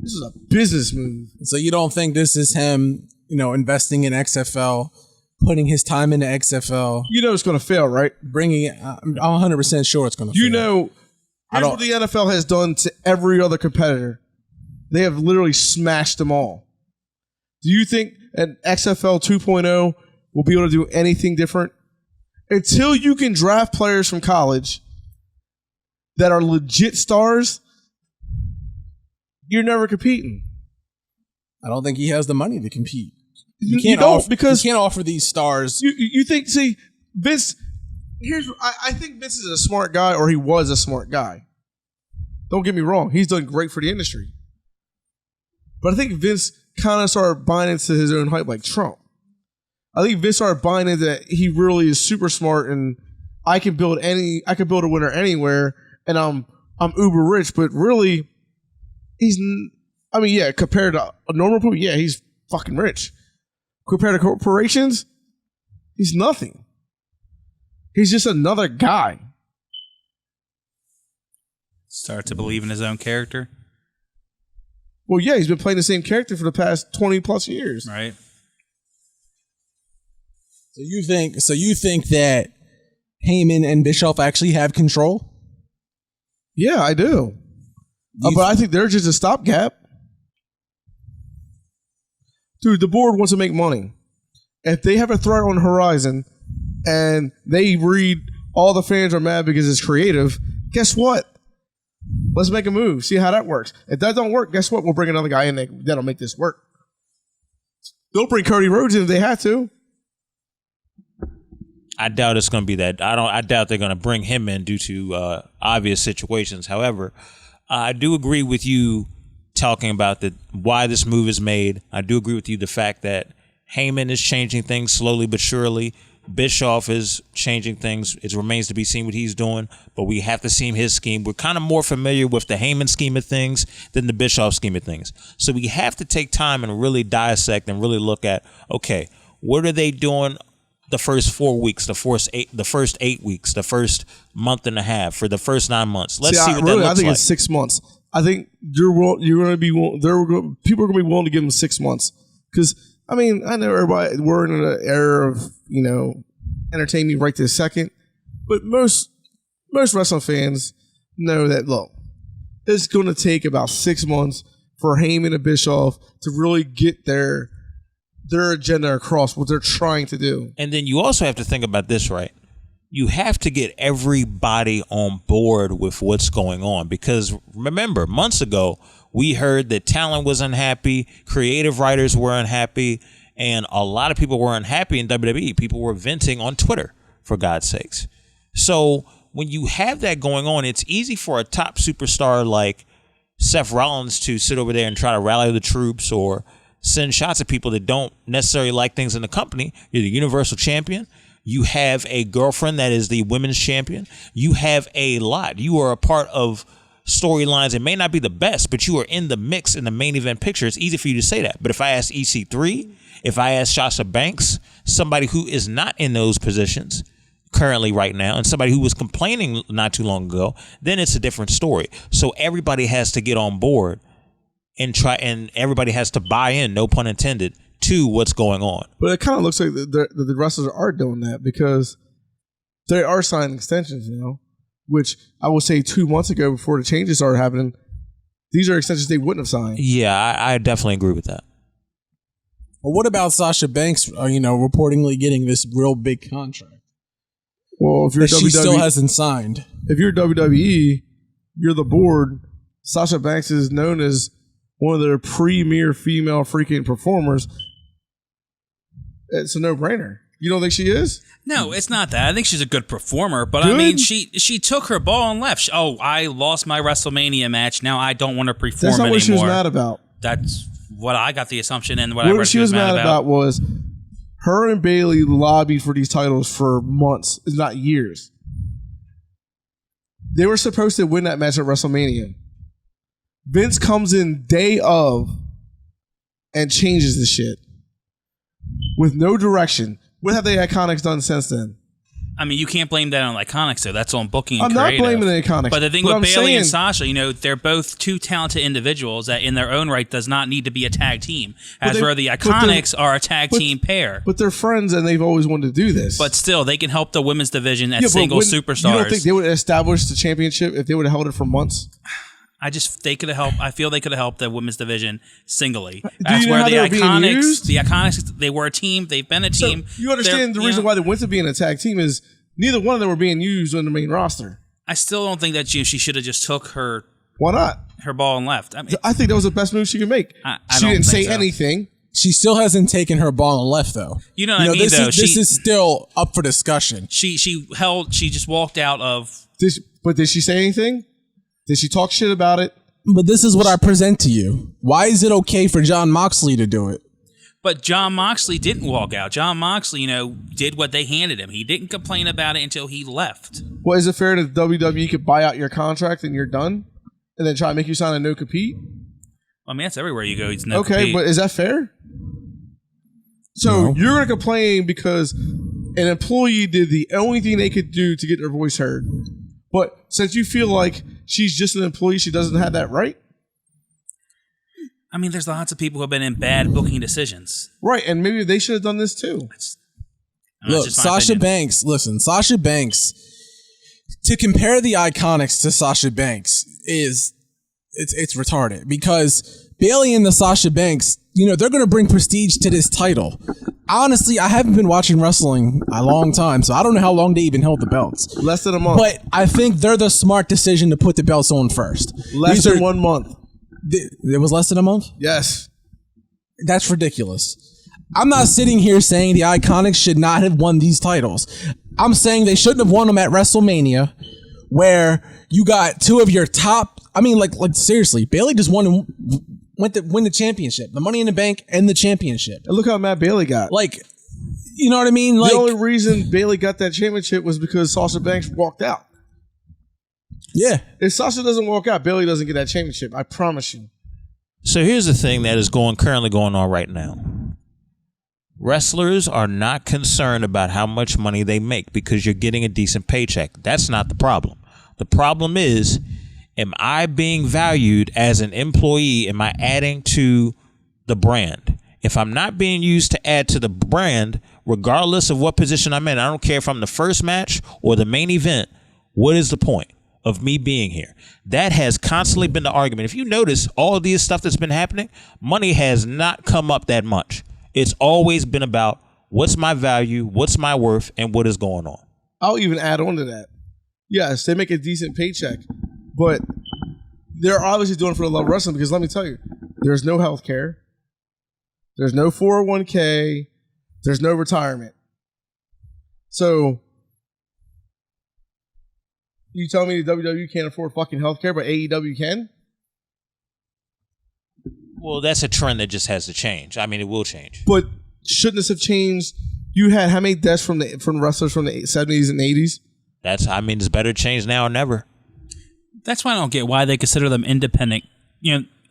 This was a business move. So you don't think this is him, investing in XFL, putting his time into XFL? You know it's going to fail, right? Bringing it. I'm 100% sure it's going to fail. Here's what the NFL has done to every other competitor. They have literally smashed them all. Do you think an XFL 2.0 will be able to do anything different? Until you can draft players from college that are legit stars, you're never competing. I don't think he has the money to compete. You can't offer these stars. You think? See, Vince. I think Vince is a smart guy, or he was a smart guy. Don't get me wrong; he's done great for the industry. But I think Vince kind of started buying into his own hype, like Trump. I think Vince started buying into that he really is super smart, and I can build a winner anywhere, and I'm uber rich. But really, compared to a normal people, yeah, he's fucking rich. Compared to corporations, he's nothing. He's just another guy. Start to believe in his own character. Well, yeah, he's been playing the same character for the past 20 plus years. Right. So you think that Heyman and Bischoff actually have control? Yeah, I do. But I think they're just a stopgap. Dude, the board wants to make money. If they have a threat on the horizon and they read all the fans are mad because it's creative, guess what? Let's make a move. See how that works. If that don't work, guess what? We'll bring another guy in that'll make this work. They'll bring Cody Rhodes in if they have to. I doubt it's going to be that. I doubt they're going to bring him in due to obvious situations. However, I do agree with you talking about why this move is made. I do agree with you the fact that Heyman is changing things slowly but surely. Bischoff is changing things. It remains to be seen what he's doing, but we have to see his scheme. We're kind of more familiar with the Heyman scheme of things than the Bischoff scheme of things. So we have to take time and really dissect and really look at, okay, what are they doing the first 4 weeks, the first 8 weeks, the first month and a half, for the first 9 months? Let's see what that looks like. I think it's 6 months. I think you're going to be people are going to be willing to give them 6 months because I know everybody we're in an era of entertain me right this second, but most wrestling fans know that look, it's going to take about 6 months for Heyman and Bischoff to really get their agenda across, what they're trying to do. And then you also have to think about this, right? You have to get everybody on board with what's going on because remember, months ago, we heard that talent was unhappy, creative writers were unhappy, and a lot of people were unhappy in WWE. People were venting on Twitter, for God's sakes. So when you have that going on, it's easy for a top superstar like Seth Rollins to sit over there and try to rally the troops or send shots at people that don't necessarily like things in the company. You're the Universal Champion. You have a girlfriend that is the women's champion. You have a lot. You are a part of storylines. It may not be the best, but you are in the mix in the main event picture. It's easy for you to say that. But if I ask EC3, if I ask Sasha Banks, somebody who is not in those positions currently right now, and somebody who was complaining not too long ago, then it's a different story. So everybody has to get on board and everybody has to buy in, no pun intended, to what's going on. But it kind of looks like the wrestlers are doing that because they are signing extensions, which I would say 2 months ago before the changes started happening, these are extensions they wouldn't have signed. Yeah, I definitely agree with that. Well, what about Sasha Banks, reportedly getting this real big contract? Well, if you're She WWE, still hasn't signed. if you're WWE, you're the board. Sasha Banks is known as one of their premier female freaking performers. It's a no-brainer. You don't think she is? No, it's not that. I think she's a good performer, but Good? I mean, she took her ball and left. I lost my WrestleMania match. Now I don't want to perform That's not anymore. what she was mad about. That's what I got the assumption and what What she was mad about was her and Bayley lobbied for these titles for months, if not years. They were supposed to win that match at WrestleMania. Vince comes in day of and changes the shit with no direction. What have the Iconics done since then? I mean, you can't blame that on Iconics, though. That's on booking and I'm creative. not blaming the Iconics. But the thing But with I'm Bayley and saying- Sasha, they're both two talented individuals that in their own right does not need to be a tag team. As where the Iconics are a tag team pair. But they're friends and they've always wanted to do this. But still, they can help the women's division as Yeah, but single wouldn't- superstars. You don't think they would establish the championship if they would have held it for months? they could have helped. I feel they could have helped the women's division singly. you That's know where how the they were being used? Iconics, they were a team. They've been a team. So you understand the reason why they went to being a tag team is neither one of them were being used on the main roster. I still don't think that she should have just took her Why not? ball and left. I mean, I think that was the best move she could make. I She don't didn't say think so. anything. She still hasn't taken her ball and left, though. You know what I mean, this though? this is still up for discussion. she just walked out of. But did she say anything? Did she talk shit about it? But this is what I present to you. Why is it okay for Jon Moxley to do it? But Jon Moxley didn't walk out. Jon Moxley, did what they handed him. He didn't complain about it until he left. Well, is it fair that WWE could buy out your contract and you're done? And then try to make you sign a no-compete? I mean, that's everywhere you go. It's no Okay, compete. but is that fair? So you're going to complain because an employee did the only thing they could do to get their voice heard. But since you feel like she's just an employee, she doesn't have that right? I mean, there's lots of people who have been in bad booking decisions. Right, and maybe they should have done this too. That's Look, just my Sasha opinion. Banks, listen, Sasha Banks, to compare the Iconics to Sasha Banks it's retarded because Bayley and the Sasha Banks, they're going to bring prestige to this title. Honestly, I haven't been watching wrestling a long time, so I don't know how long they even held the belts. Less than a month. But I think they're the smart decision to put the belts on first. Less than 1 month. It was less than a month? Yes. That's ridiculous. I'm not sitting here saying the Iconics should not have won these titles. I'm saying they shouldn't have won them at WrestleMania, where you got two of your top. I mean, like seriously, Bayley just win the championship, the Money in the Bank, and the championship. And look how mad Bayley got. Like, you know what I mean? Like, the only reason Bayley got that championship was because Sasha Banks walked out. yeah. If Sasha doesn't walk out, Bayley doesn't get that championship. I promise you. So here's the thing that is currently going on right now. Wrestlers are not concerned about how much money they make because you're getting a decent paycheck. That's not the problem. The problem is, am I being valued as an employee? Am I adding to the brand? If I'm not being used to add to the brand, regardless of what position I'm in, I don't care if I'm the first match or the main event, what is the point of me being here? That has constantly been the argument. If you notice, all of this stuff that's been happening, money has not come up that much. It's always been about what's my value, what's my worth, and what is going on. I'll even add on to that. Yes, they make a decent paycheck, but they're obviously doing it for the love of wrestling because let me tell you, there's no health care. There's no 401k. There's no retirement. So you tell me the WWE can't afford fucking health care, but AEW can? Well, that's a trend that just has to change. I mean, it will change. But shouldn't this have changed? You had how many deaths from wrestlers from the 70s and 80s? It's better change now or never. That's why I don't get why they consider them independent.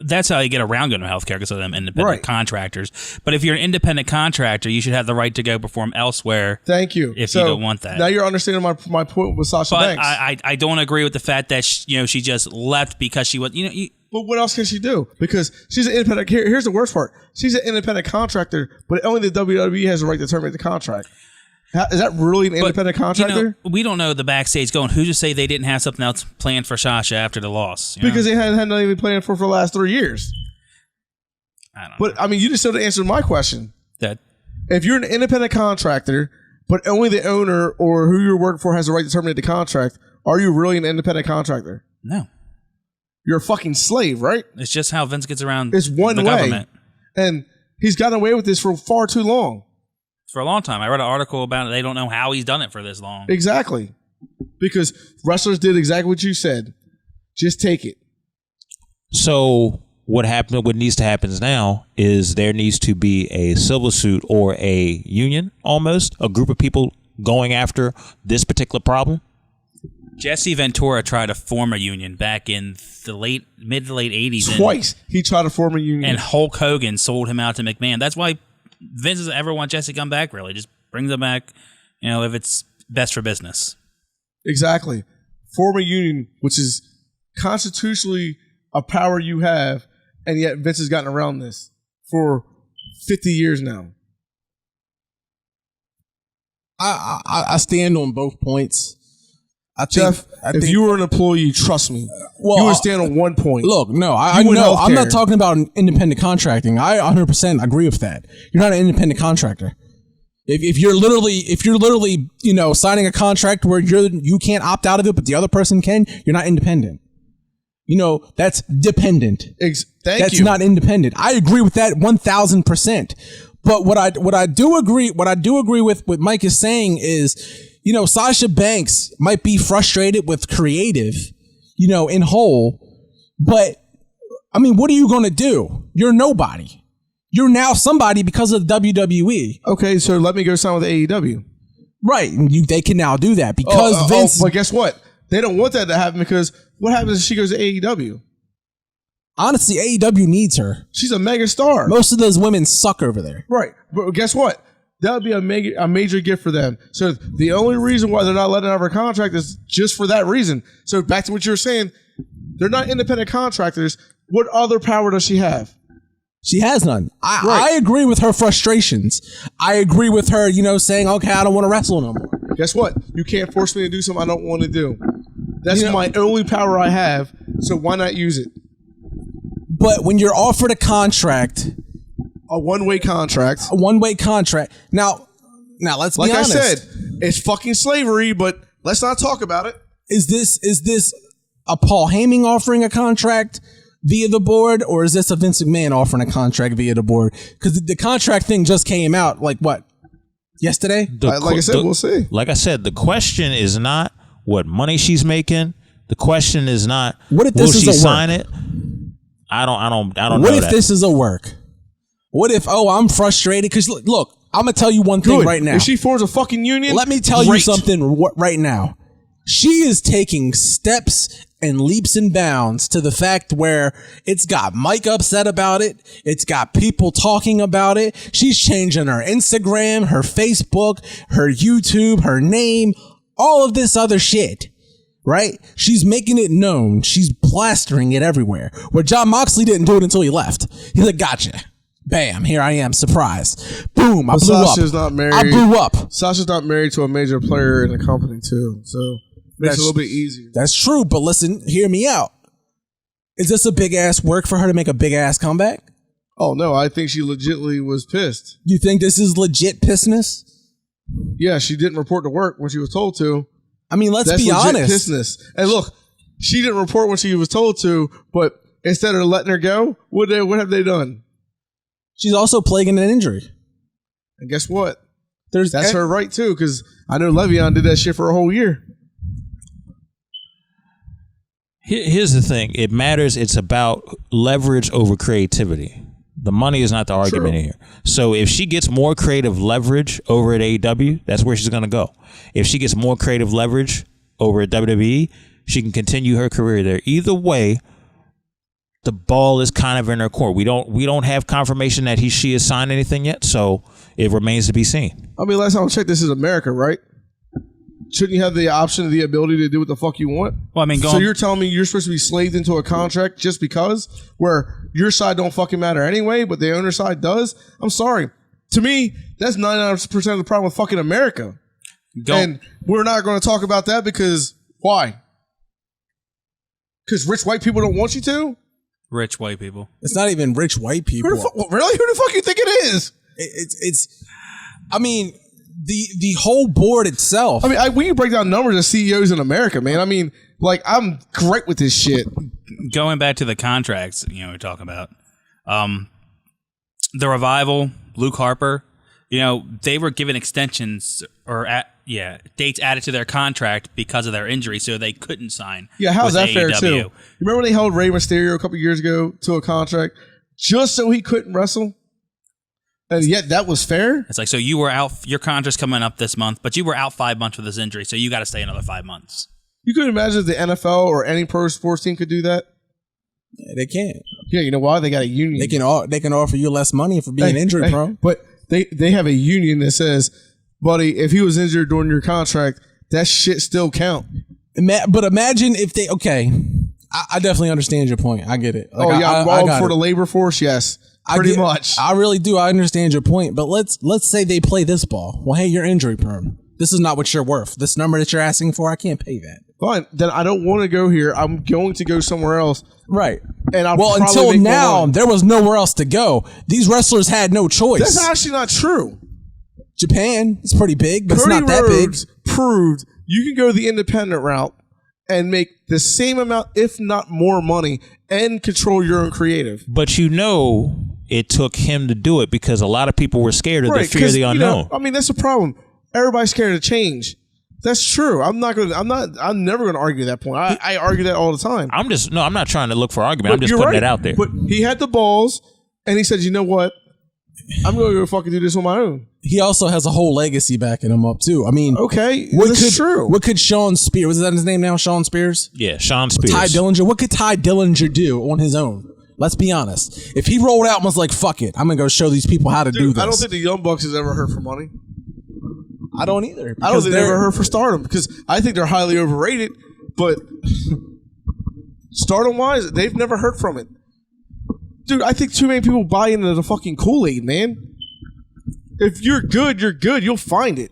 That's how they get around going to healthcare, consider them independent contractors. But if you're an independent contractor, you should have the right to go perform elsewhere. Thank you. If you don't want that. Now you're understanding my point with Sasha But Banks. I don't agree with the fact that she just left because she was But what else can she do? Because she's an independent. Here's the worst part. She's an independent contractor, but only the WWE has the right to terminate the contract. Is that really an independent contractor? we don't know the backstage going. Who's to say they didn't have something else planned for Sasha after the loss? Because they hadn't had nothing planned for the last 3 years. I don't know. But I mean, you just still answered my question. That If you're an independent contractor but only the owner or who you're working for has the right to terminate the contract, are you really an independent contractor? No. You're a fucking slave, right? It's just how Vince gets around It's one the way. government. And he's gotten away with this for far too long. For a long time. I read an article about it. They don't know how he's done it for this long. Exactly. Because wrestlers did exactly what you said. Just take it. So what needs to happen now is there needs to be a civil suit or a union, almost a group of people going after this particular problem. Jesse Ventura tried to form a union back in the mid to late 80s. Twice he tried to form a union. And Hulk Hogan sold him out to McMahon. That's why Vince doesn't ever want Jesse to come back, really. Just brings him back, if it's best for business. Exactly. Form a union, which is constitutionally a power you have, and yet Vince has gotten around this for 50 years now. I stand on both points. Jeff, if you were an employee, trust me, you would stand on one point. Look, no, I know. I'm not talking about independent contracting. I 100% agree with that. You're not an independent contractor. If you're literally, signing a contract where you can't opt out of it, but the other person can, you're not independent. That's dependent. That's not independent. I agree with that 1,000%. But what I do agree with what Mike is saying is, Sasha Banks might be frustrated with creative, in whole, but I mean, what are you going to do? You're nobody. You're now somebody because of the WWE. Okay, so let me go sign with AEW. Right, and they can now do that because Vince. But guess what? They don't want that to happen because what happens if she goes to AEW? Honestly, AEW needs her. She's a mega star. Most of those women suck over there. Right, but guess what? That would be a major gift for them. So the only reason why they're not letting her have her contract is just for that reason. So back to what you were saying, they're not independent contractors. What other power does she have? She has none. I agree with her frustrations. I agree with her, saying, okay, I don't want to wrestle no more. Guess what? You can't force me to do something I don't want to do. That's my only power I have, so why not use it? But when you're offered a contract... A one-way contract. Now, let's be honest. Like I said, it's fucking slavery, but let's not talk about it. Is this a Paul Heyman offering a contract via the board, or is this a Vince McMahon offering a contract via the board? Because the contract thing just came out, yesterday? Like I said, we'll see. Like I said, the question is not what money she's making. The question is not what if this will is she a sign work? it. I don't know. What if this is a work? What if, I'm frustrated? Because look, I'm going to tell you one thing right now. If she forms a fucking union, let me tell you something right now. She is taking steps and leaps and bounds to the fact where it's got Mike upset about it. It's got people talking about it. She's changing her Instagram, her Facebook, her YouTube, her name, all of this other shit. Right? She's making it known. She's plastering it everywhere. Where Jon Moxley didn't do it until he left. He's like, gotcha. Bam, here I am, surprise. Boom, I blew Sasha's up. Not married. I blew up. Sasha's not married to a major player in the company, too. So makes it a little bit easier. That's true, but listen, hear me out. Is this a big-ass work for her to make a big-ass comeback? Oh, no, I think she legitimately was pissed. You think this is legit pissness? Yeah, she didn't report to work when she was told to. I mean, let's be honest. That's legit pissness. And look, she didn't report when she was told to, but instead of letting her go, what have they done? She's also plaguing an injury. And guess what? That's her right, too, because I know Le'Veon did that shit for a whole year. Here's the thing. It matters. It's about leverage over creativity. The money is not the argument here. So if she gets more creative leverage over at AEW, that's where she's going to go. If she gets more creative leverage over at WWE, she can continue her career there. Either way, the ball is kind of in her court. We don't have confirmation that she has signed anything yet, so it remains to be seen. I mean, last time I checked, this is America, right? Shouldn't you have the option, the ability to do what the fuck you want? Well, I mean, so you're telling me you're supposed to be slaved into a contract just because, where your side don't fucking matter anyway, but the owner side does? I'm sorry. To me, that's 99% of the problem with fucking America. And we're not going to talk about that because why? Because rich white people don't want you to? Rich white people. It's not even rich white people. Really? Who the fuck you think it is? It's I mean, the whole board itself. I mean, we can break down numbers of CEOs in America, man. I mean, like, I'm great with this shit. Going back to the contracts, we're talking about the Revival, Luke Harper. They were given extensions or dates added to their contract because of their injury, so they couldn't sign. Yeah, how's that fair AEW. too? You remember when they held Rey Mysterio a couple years ago to a contract just so he couldn't wrestle? And yet that was fair? It's like, so you were out, your contract's coming up this month, but you were out 5 months with this injury, so you got to stay another 5 months. You could imagine if the NFL or any pro sports team could do that? Yeah, they can't. Yeah, you know why? They got a union. They can offer you less money for being injury prone. But they have a union that says, buddy, if he was injured during your contract, that shit still count. But imagine if they, I definitely understand your point. I get it. Like, I'm wrong for the labor force? Yes. Pretty much. I really do. I understand your point. But let's say they play this ball. Well, hey, you're injury prone. This is not what you're worth. This number that you're asking for, I can't pay that. Fine. Then I don't want to go here. I'm going to go somewhere else. Right. And until now, there was nowhere else to go. These wrestlers had no choice. That's actually not true. Japan is pretty big, but Cody it's not that big. Rhodes proved you can go the independent route and make the same amount, if not more money, and control your own creative. But it took him to do it because a lot of people were scared of the fear of the unknown. That's the problem. Everybody's scared of change. That's true. I'm never going to argue that point. I argue that all the time. I'm not trying to look for argument. I'm just putting it out there. But he had the balls and he said, you know what? I'm going to go fucking do this on my own. He also has a whole legacy backing him up too. I mean, okay, that's true. What could Shawn Spears? Was that his name now? Shawn Spears? Yeah, Shawn Spears. Ty Dillinger. What could Ty Dillinger do on his own? Let's be honest. If he rolled out and was like, "Fuck it, I'm gonna go show these people how to do this." I don't think the Young Bucks has ever hurt for money. I don't either. I don't think they've ever hurt for Stardom because I think they're highly overrated. But Stardom wise, they've never hurt from it. Dude, I think too many people buy into the fucking Kool-Aid, man. If you're good, you're good. You'll find it.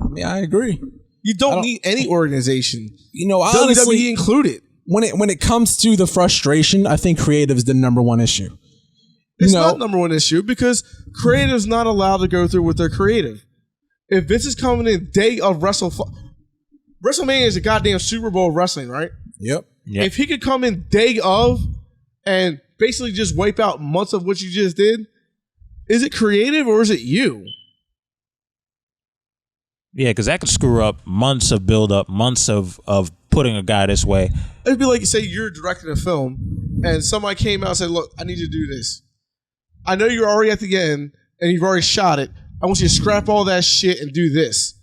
I mean, I agree. You don't need any organization. Honestly, WWE included. When it comes to the frustration, I think creative is the number one issue. It's not number one issue because creative's not allowed to go through with their creative. If Vince is coming in day of WrestleMania is a goddamn Super Bowl of wrestling, right? Yep. If he could come in day of and basically just wipe out months of what you just did, is it creative or is it you? Yeah, because that could screw up months of build-up, months of putting a guy this way. It'd be like, say you're directing a film and somebody came out and said, look, I need you to do this. I know you're already at the end and you've already shot it. I want you to scrap all that shit and do this.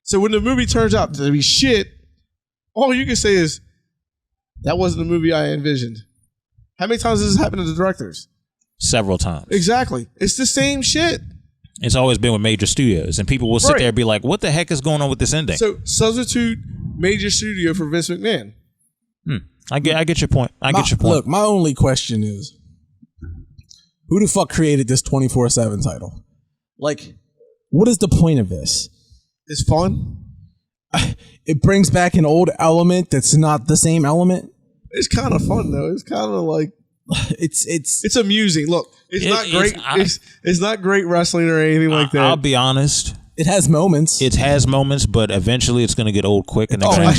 So when the movie turns out to be shit, all you can say is, that wasn't the movie I envisioned. How many times has this happened to the directors? Several times. Exactly. It's the same shit. It's always been with major studios, and people will sit there and be like, what the heck is going on with this ending? So substitute major studio for Vince McMahon. I get your point. I get your point. Look, my only question is, who the fuck created this 24/7 title? Like, what is the point of this? It's fun. It brings back an old element that's not the same element. It's kind of fun though. It's kind of like it's amusing. Look, it's not great. It's not great wrestling or anything like that. I'll be honest. It has moments. It has moments, but eventually it's going to get old quick. And I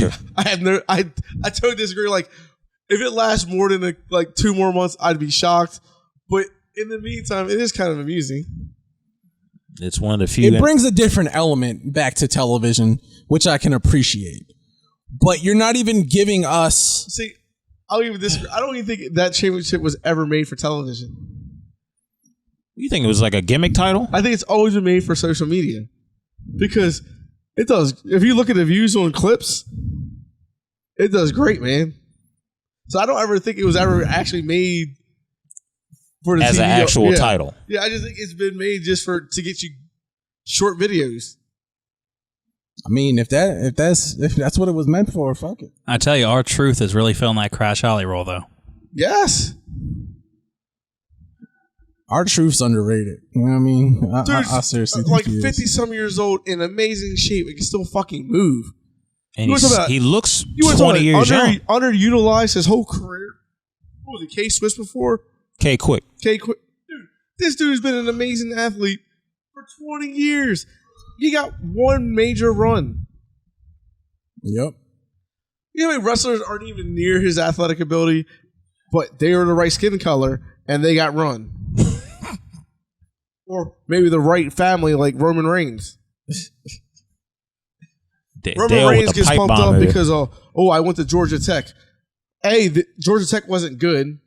totally disagree. Like, if it lasts more than 2 more months, I'd be shocked. But in the meantime, it is kind of amusing. It's one of the few. It brings a different element back to television, which I can appreciate. But you're not even giving us. See, I'll even disagree. I don't even think that championship was ever made for television. You think it was like a gimmick title? I think it's always been made for social media. Because it does. If you look at the views on clips, it does great, man. So I don't ever think it was ever actually made for the as TV. An actual title. Yeah, I just think it's been made just to get you short videos. I mean, if that's what it was meant for, fuck it. I tell you, R-Truth is really filling that Crash Holly role, though. Yes. R-Truth's underrated. You know what I mean? I seriously think he 50-some years old, in amazing shape, and can still fucking move. And he looks 20 years young. Underutilized his whole career. What was it, K-Swiss before? K-Quick. Dude, this dude's been an amazing athlete for 20 years. he got one major run. Yep. You know how many wrestlers aren't even near his athletic ability, but they are the right skin color and they got run. Or maybe the right family like Roman Reigns. Roman Reigns gets pumped up because I went to Georgia Tech. A, Georgia Tech wasn't good.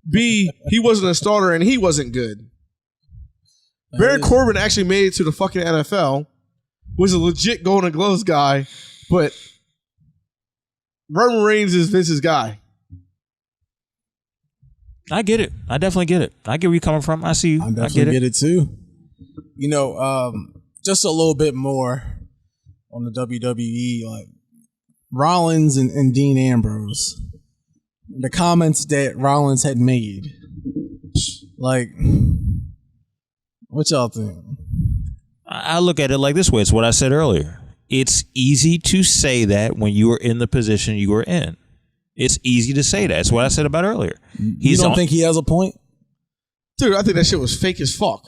B, he wasn't a starter and he wasn't good. Baron Corbin actually made it to the fucking NFL, was a legit Golden Gloves guy, but Roman Reigns is Vince's guy. I get it. I definitely get it. I get where you're coming from. I see you. I definitely get it too. You know, just a little bit more on the WWE, like Rollins and Dean Ambrose. The comments that Rollins had made. Like, what y'all think? I look at it like this way. It's what I said earlier. It's easy to say that when you are in the position you were in. It's easy to say that. It's what I said about earlier. You don't think he has a point? Dude, I think that shit was fake as fuck.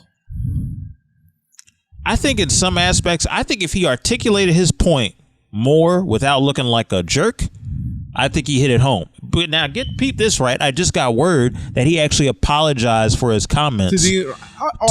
I think in some aspects, I think if he articulated his point more without looking like a jerk, I think he hit it home. But now, peep this right. I just got word that he actually apologized for his comments to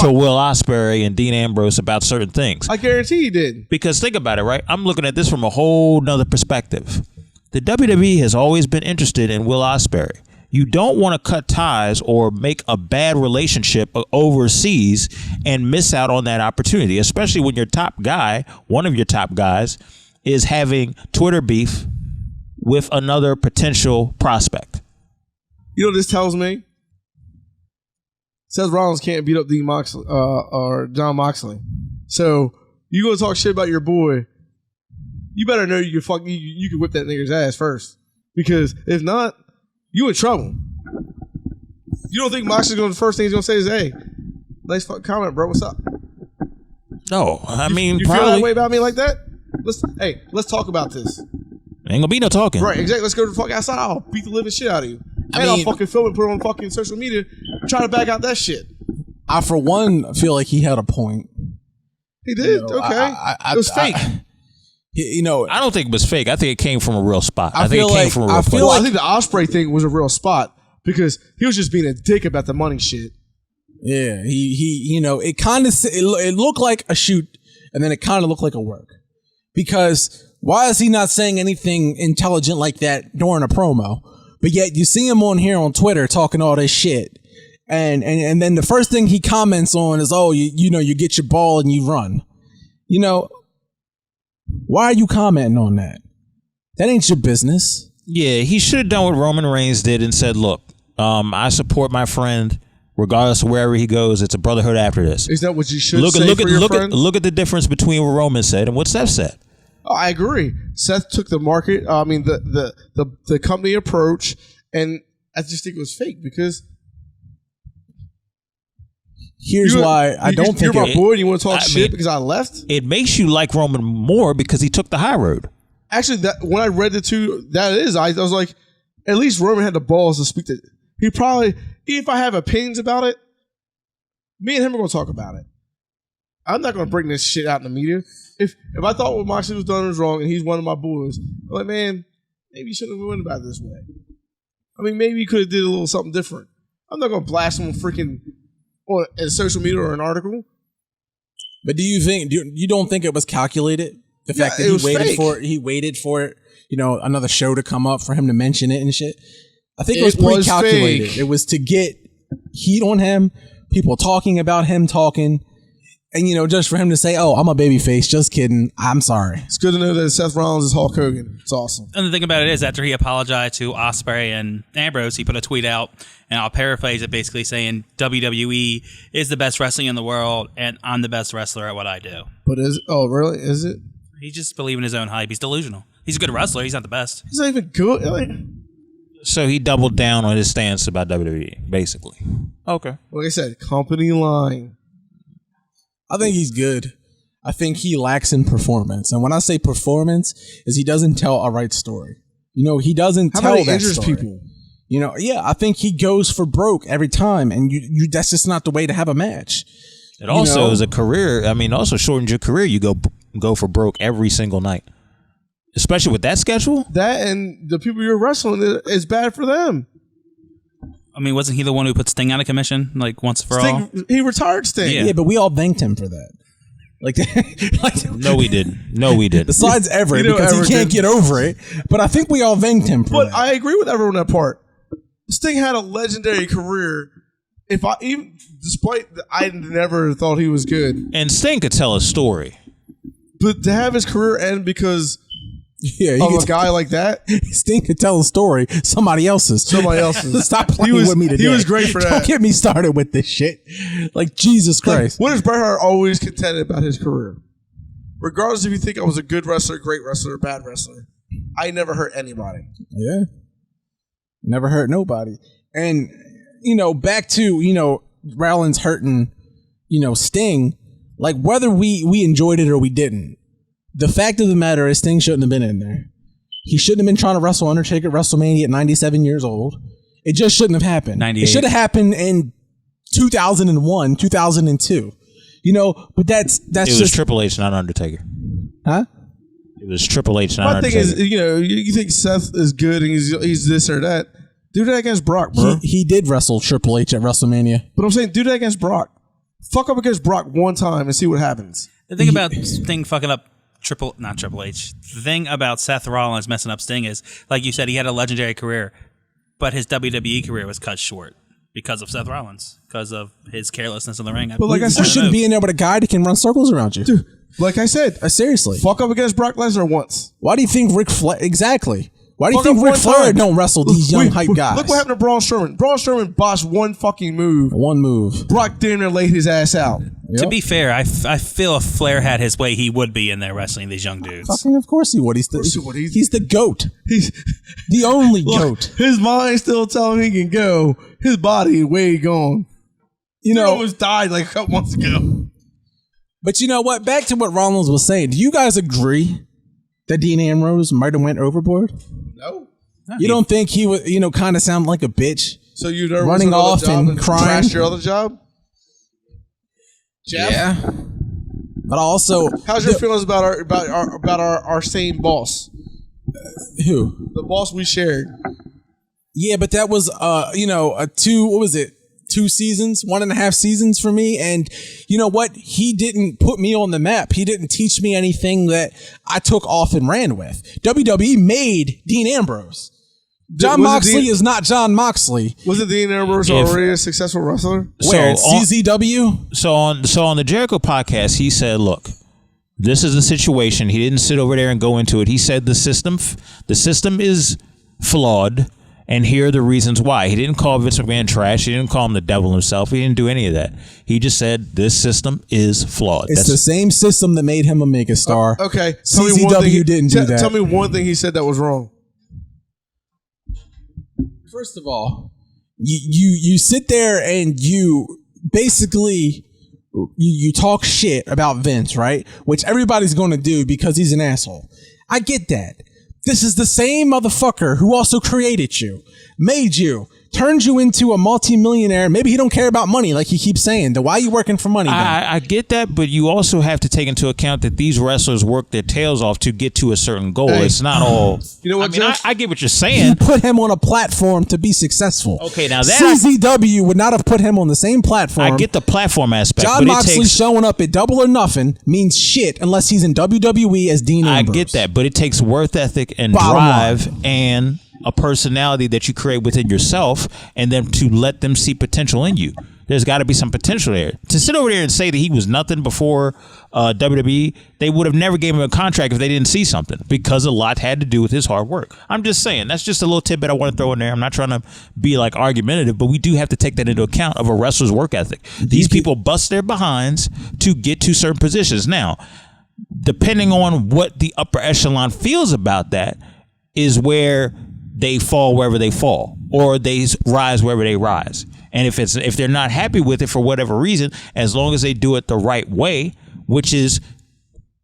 Will Ospreay and Dean Ambrose about certain things. I guarantee he did. Because think about it, right? I'm looking at this from a whole nother perspective. The WWE has always been interested in Will Ospreay. You don't want to cut ties or make a bad relationship overseas and miss out on that opportunity, especially when your top guy, one of your top guys, is having Twitter beef with another potential prospect. You know what this tells me? Seth Rollins can't beat up Dean Moxley or Jon Moxley. So you gonna talk shit about your boy? You better know you can whip that nigga's ass first, because if not, you in trouble. You don't think Moxley's going to the first thing he's gonna say is, "Hey, nice fucking comment, bro. What's up?" No, I mean, you feel that way about me like that? Let's talk about this. Ain't gonna be no talking. Right, exactly. Let's go to the fuck outside. I'll beat the living shit out of you. I'll fucking film it, put it on fucking social media, try to back out that shit. I, for one, feel like he had a point. He did. Okay. It was fake. I don't think it was fake. I think it came from a real spot. I think it came from a real place. I think the Ospreay thing was a real spot because he was just being a dick about the money shit. Yeah, he it kind of it looked like a shoot, and then it kind of looked like a work. Because why is he not saying anything intelligent like that during a promo? But yet you see him on here on Twitter talking all this shit, and then the first thing he comments on is, "Oh, you get your ball and you run." Why are you commenting on that? That ain't your business. Yeah, he should have done what Roman Reigns did and said, "Look, I support my friend regardless of wherever he goes. It's a brotherhood after this." Is that what you should say for your friend? Look at the difference between what Roman said and what Seth said. Oh, I agree. Seth took the market. I mean, the company approach, and I just think it was fake because. Here's why I don't think you're my boy and you want to talk shit because I left. It makes you like Roman more because he took the high road. Actually, when I read the two, I was like, at least Roman had the balls to speak to. He probably, if I have opinions about it, me and him are going to talk about it. I'm not going to bring this shit out in the media. If I thought what Moxley was done was wrong and he's one of my boys, I'm like, man, maybe you shouldn't have went about it this way. I mean, maybe you could have did a little something different. I'm not going to blast him freaking. Or in social media or an article. But do you don't think it was calculated? The fact that he waited for it, another show to come up for him to mention it and shit. I think it was pre-calculated. Fake. It was to get heat on him, people talking about him talking, and just for him to say, "Oh, I'm a babyface." Just kidding. I'm sorry. It's good to know that Seth Rollins is Hulk Hogan. It's awesome. And the thing about it is, after he apologized to Ospreay and Ambrose, he put a tweet out, and I'll paraphrase it, basically saying WWE is the best wrestling in the world, and I'm the best wrestler at what I do. But really? Is it? He's just believing his own hype. He's delusional. He's a good wrestler. He's not the best. He's not even good. So he doubled down on his stance about WWE, basically. Okay. Like I said, company line. I think he's good. I think he lacks in performance. And when I say performance, is he doesn't tell a right story. He doesn't tell that story. People? I think he goes for broke every time, and you that's just not the way to have a match. It also is a career. I mean, also shortens your career. You go for broke every single night, especially with that schedule. That and the people you're wrestling is bad for them. I mean, wasn't he the one who put Sting out of commission like once for all? He retired Sting. Yeah, but we all thanked him for that. Like No, we didn't. No, we didn't. Besides Everett, because Everett he can't get over it. But I think we all thanked him for But that. I agree with everyone on that part. Sting had a legendary career. Despite I never thought he was good, And Sting could tell a story. but to have his career end because yeah, of a guy like that, Sting could tell a story. Somebody else's. Stop playing with me today. He was great for that. Don't get me started with this shit. Like, Jesus Christ. What is Bret Hart always contended about his career? Regardless if you think I was a good wrestler, great wrestler, bad wrestler, I never hurt anybody. Yeah. Never hurt nobody. And, back to, Rollins hurting, Sting, like whether we enjoyed it or we didn't, the fact of the matter is Sting shouldn't have been in there. He shouldn't have been trying to wrestle Undertaker at WrestleMania at 97 years old. It just shouldn't have happened. 98. It should have happened in 2001, 2002. But that's It was just Triple H, not Undertaker. huh? It was Triple H, not My Undertaker. thing is, you think Seth is good and he's this or that. Do that against Brock, bro. He did wrestle Triple H at WrestleMania. But I'm saying, do that against Brock. Fuck up against Brock one time and see what happens. The thing about Sting fucking up not Triple H. The thing about Seth Rollins messing up Sting is, like you said, he had a legendary career, but his WWE career was cut short because of Seth Rollins, because of his carelessness in the ring. But like I said, You shouldn't be in there with a guy that can run circles around you. Dude, like I said, Seriously. fuck up against Brock Lesnar once. Why do you think Ric Flair... Exactly. Why do you Fuck think up Ric one Flair time. don't wrestle these young hype guys? Look what happened to Braun Strowman. Braun Strowman botched one fucking move. One move. Brock damn near laid his ass out. Yep. To be fair, I feel if Flair had his way, he would be in there wrestling these young dudes. Fucking of course he would. He's the GOAT. He's The only look, GOAT. his mind still telling him he can go. His body way gone. He almost died like a couple months ago. But you know what? Back to what Rollins was saying. Do you guys agree that Dean Ambrose might have went overboard? No. You don't think he would, kind of sound like a bitch? So you never Running off job and crying? Trashed your other job? Jeff? Yeah. But also... How's your feelings about our same boss? Who? The boss we shared. Yeah, but that was, a 2 seasons, 1.5 seasons for me. And you know what? He didn't put me on the map. He didn't teach me anything that I took off and ran with. WWE made Dean Ambrose. Jon Moxley is not Jon Moxley. Wasn't Dean Ambrose already a successful wrestler? Where? CZW? So on the Jericho podcast, he said, "Look, this is the situation." He didn't sit over there and go into it. He said the system is flawed, and here are the reasons why. He didn't call Vince McMahon trash. He didn't call him the devil himself. He didn't do any of that. He just said this system is flawed. It's the same system that made him a megastar. Okay, CZW didn't do that. Tell me one thing he said that was wrong. First of all, you sit there and you basically you talk shit about Vince, right? Which everybody's going to do because he's an asshole. I get that. This is the same motherfucker who also created you, made you, turned you into a multimillionaire. Maybe he don't care about money like he keeps saying. Then why are you working for money then? I get that, but you also have to take into account that these wrestlers work their tails off to get to a certain goal. Hey, it's not all. You know what, Jeff? I get what you're You saying. put him on a platform to be successful. Okay, now that CZW would not have put him on the same platform. I get the platform aspect. John but Moxley it takes, showing up at Double or Nothing means shit unless he's in WWE as Dean I Ambrose. get that, but it takes worth ethic and Bottom drive and a personality that you create within yourself, and then to let them see potential in you. There's got to be some potential there. To sit over there and say that he was nothing before WWE, they would have never gave him a contract if they didn't see something, because a lot had to do with his hard work. I'm just saying, that's just a little tidbit I want to throw in there. I'm not trying to be like argumentative, but we do have to take that into account of a wrestler's work ethic. These people bust their behinds to get to certain positions. Now, depending on what the upper echelon feels about that is where they fall wherever they fall, or they rise wherever they rise. And if they're not happy with it for whatever reason, as long as they do it the right way, which is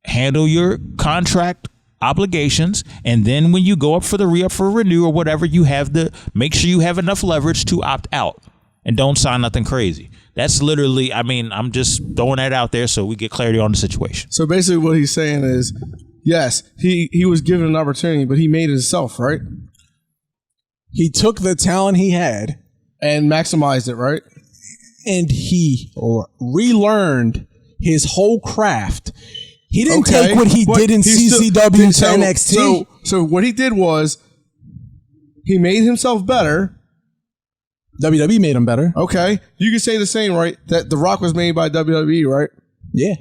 handle your contract obligations, and then when you go up for the re-up for renew or whatever, you have make sure you have enough leverage to opt out and don't sign nothing crazy. That's literally, I mean, I'm just throwing that out there so we get clarity on the situation. So basically what he's saying is, yes, he was given an opportunity, but he made it himself, right? He took the talent he had And maximized it, right? and he relearned his whole craft. He didn't take what he but did in he still- CCW to so- NXT. So what he did was he made himself better. WWE made him better. Okay. You could say the same, right? That The Rock was made by WWE, right? Yeah.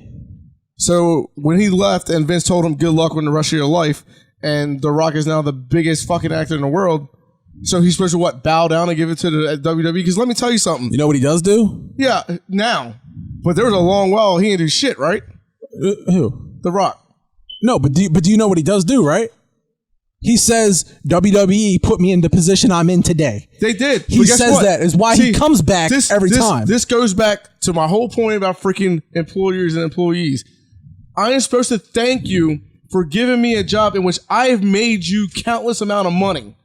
So when he left and Vince told him good luck with the rest of your life, and The Rock is now the biggest fucking actor in the world, so he's supposed to what, bow down and give it to the WWE? Because let me tell you something. You know what he does do? Yeah, now. But there was a long while he didn't do shit, right? Who? The Rock. No, but do you know what he does do, right? He says, WWE put me in the position I'm in today. They did. He But guess says what? that is why he comes back every time. This goes back to my whole point about freaking employers and employees. I am supposed to thank you for giving me a job in which I have made you countless amount of money.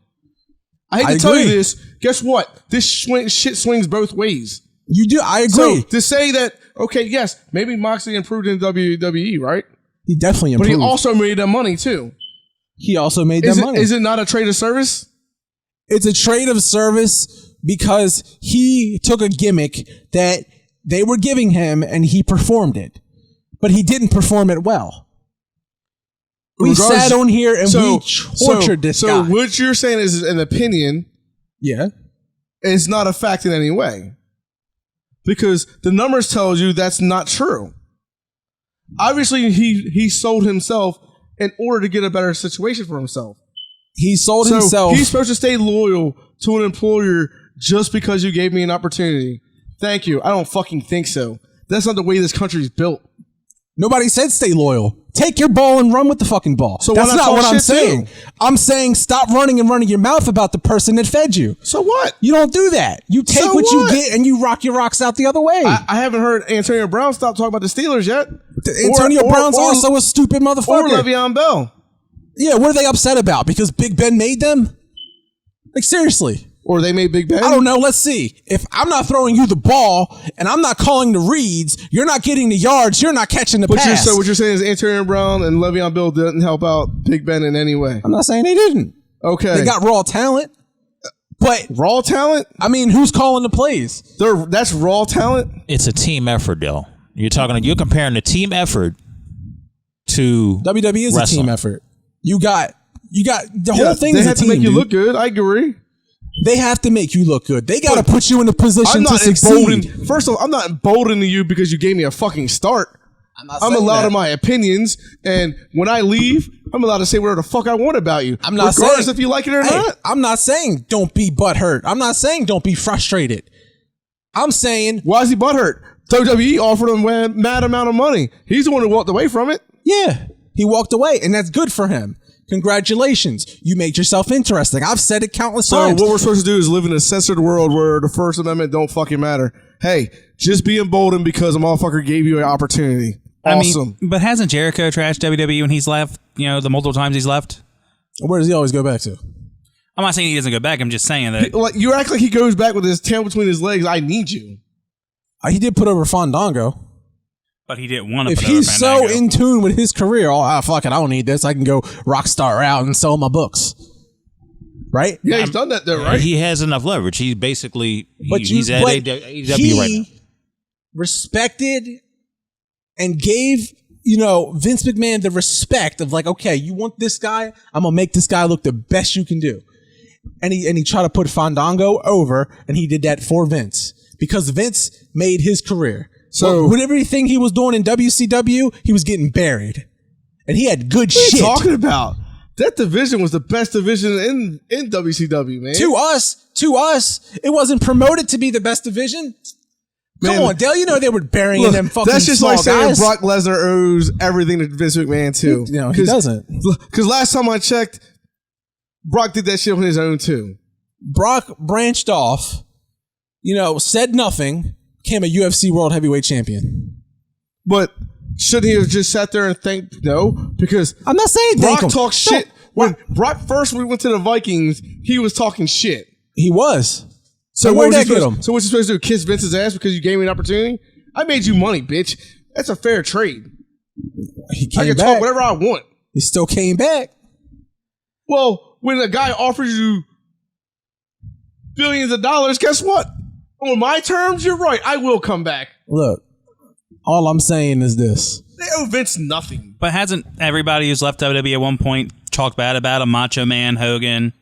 I hate to tell you agree. this. Guess what? This shit swings both ways. You do. I agree. So to say that, okay, yes, maybe Moxley improved in WWE, right? he definitely But improved. he also made them money too. He also made them money. Is it not a trade of service? It's a trade of service because he took a gimmick that they were giving him and he performed it. But he didn't perform it well. We sat on here and we tortured this guy. So what you're saying is an opinion. Yeah. It's not a fact in any way. Because the numbers tells you that's not true. Obviously, he sold himself in order to get a better situation for himself. He sold So himself. he's supposed to stay loyal to an employer just because you gave me an opportunity. Thank you. I don't fucking think so. That's not the way this country's built. Nobody said stay loyal. Take your ball and run with the fucking ball. So that's why not not talk what I'm shit saying. too? I'm saying stop running and running your mouth about the person that fed you. So what? You don't do that. You take So what you what? get and you rock your rocks out the other way. I haven't heard Antonio Brown stop talking about the Steelers yet. Antonio Brown's also a stupid Or motherfucker. Le'Veon Bell. Yeah, what are they upset about? Because Big Ben made them? Like, seriously. Or they made Big Ben. I don't know. Let's see. If I'm not throwing you the ball and I'm not calling the reads, you're not getting the yards, you're not catching the pass. So what you're saying is Antonio Brown and Le'Veon Bell didn't help out Big Ben in any way. I'm not saying they didn't. Okay. They got raw talent. But, raw talent? I mean, who's calling the plays? That's raw talent? It's a team effort, though. You're comparing the team effort to WWE is wrestling. a team effort. You got the whole thing they is a have team, to make you dude. look good. I agree. They have to make you look good. They got to But put you in a position I'm to not succeed. emboldened. First of all, I'm not emboldening you because you gave me a fucking start. I'm allowed in my opinions, and when I leave, I'm allowed to say whatever the fuck I want about you. I'm not regardless saying if you like it or Hey, not. I'm not saying don't be butthurt. I'm not saying don't be frustrated. I'm saying, Why is he butthurt? WWE offered him a mad amount of money. He's the one who walked away from it. yeah, he walked away, and that's good for him. Congratulations. You made yourself interesting. I've said it countless So times. what we're supposed to do is live in a censored world where the First Amendment don't fucking matter. Hey, just be emboldened because a motherfucker gave you an opportunity. Awesome. I mean, but hasn't Jericho trashed WWE when he's left? You know, the multiple times he's left? Where does he always go back to? I'm not saying he doesn't go back. I'm just saying that. Like, you act like he goes back with his tail between his legs. I need you. He did put over Fandango. But he didn't want to If put he's over so Fandango. in tune with his career, fuck it, I don't need this. I can go rock star out and sell my books. Right? Yeah, he's done that though, right? He has enough leverage. He's basically he's at but AEW right now. Respected and gave, Vince McMahon the respect of like, okay, you want this guy? I'm gonna make this guy look the best you can do. And he tried to put Fandango over, and he did that for Vince because Vince made his career. So with everything he was doing in WCW, he was getting buried, and he had good What are you shit. talking about? That division was the best division in WCW, man. To us, it wasn't promoted to be the best division. Come Man, on, Dale. They were burying Look, them fucking that's just small like saying guys. Brock Lesnar owes everything to Vince McMahon too. He doesn't. Because last time I checked, Brock did that shit on his own too. Brock branched off, said nothing, became a UFC World Heavyweight Champion. But should he have just sat there and thanked? No, because I'm not saying Brock thank him. talks shit. When Brock first went to the Vikings, he was talking shit. He was. So where'd that get him? So what you supposed to do? Kiss Vince's ass because you gave me an opportunity? I made you money, bitch. That's a fair trade. He came I can back. talk whatever I want. He still came back. Well, when a guy offers you billions of dollars, guess what? On my terms, you're right. I will come back. Look, all I'm saying is this. They owe Vince nothing. But hasn't everybody who's left WWE at one point talked bad about him? Macho Man, Hogan,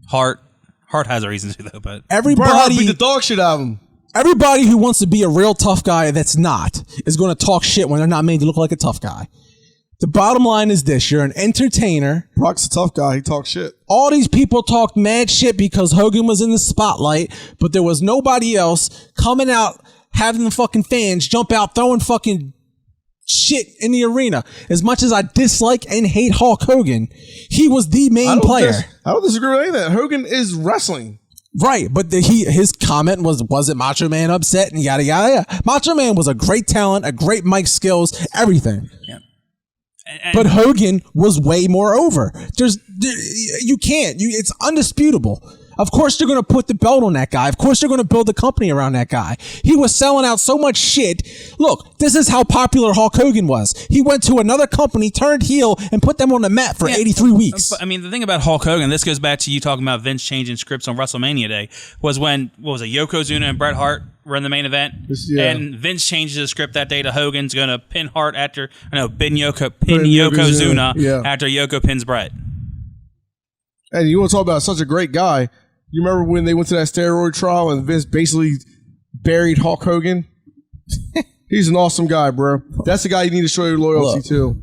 Hart. Hart has a reason to, though, but Bret Hart beat the dog shit out of him. Everybody who wants to be a real tough guy that's not is going to talk shit when they're not made to look like a tough guy. The bottom line is this. You're an entertainer. Brock's a tough guy. He talks shit. All these people talked mad shit because Hogan was in the spotlight, but there was nobody else coming out having the fucking fans jump out throwing fucking shit in the arena. As much as I dislike and hate Hulk Hogan, he was the main player. I don't disagree with any of that. Hogan is wrestling. Right, but his comment wasn't Macho Man upset and yada yada yada. Macho Man was a great talent, a great mic skills, everything. Yeah. But Hogan was way more over. It's undisputable. Of course you're going to put the belt on that guy. Of course you're going to build the company around that guy. He was selling out so much shit. Look, this is how popular Hulk Hogan was. He went to another company, turned heel, and put them on the map for 83 weeks. I mean, the thing about Hulk Hogan, this goes back to you talking about Vince changing scripts on WrestleMania Day, was when, Yokozuna and Bret Hart were in the main event, and Vince changes the script that day to Hogan's going to pin Hart pin Yokozuna after Yoko pins Bret. And you want to talk about such a great guy. You remember when they went to that steroid trial and Vince basically buried Hulk Hogan? He's an awesome guy, bro. That's the guy you need to show your loyalty to.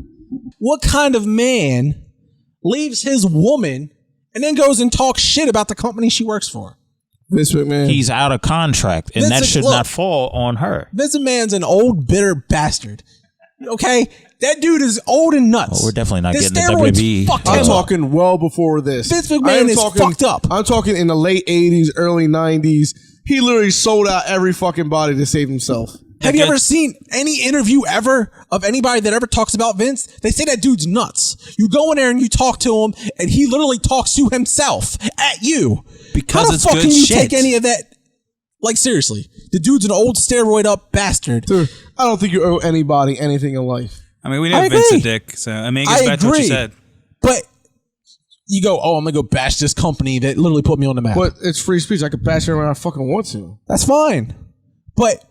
What kind of man leaves his woman and then goes and talks shit about the company she works for? Vince McMahon. He's out of contract, and that should not fall on her. Vince McMahon's an old, bitter bastard. Okay? That dude is old and nuts. Well, we're definitely not getting the steroids WWE. I'm talking well before this. Vince McMahon is fucked up. I'm talking in the late 80s, early 90s. He literally sold out every fucking body to save himself. Have you ever seen any interview ever of anybody that ever talks about Vince? They say that dude's nuts. You go in there and you talk to him, and he literally talks to himself at you. Because How the it's fuck good can you shit. take any of that? Like, seriously. The dude's an old steroid up bastard. Dude, I don't think you owe anybody anything in life. I mean, we know Vince a dick, so I mean, it goes back to what you said. But you go, I'm going to go bash this company that literally put me on the map. But it's free speech. I can bash it when I fucking want to. That's fine. But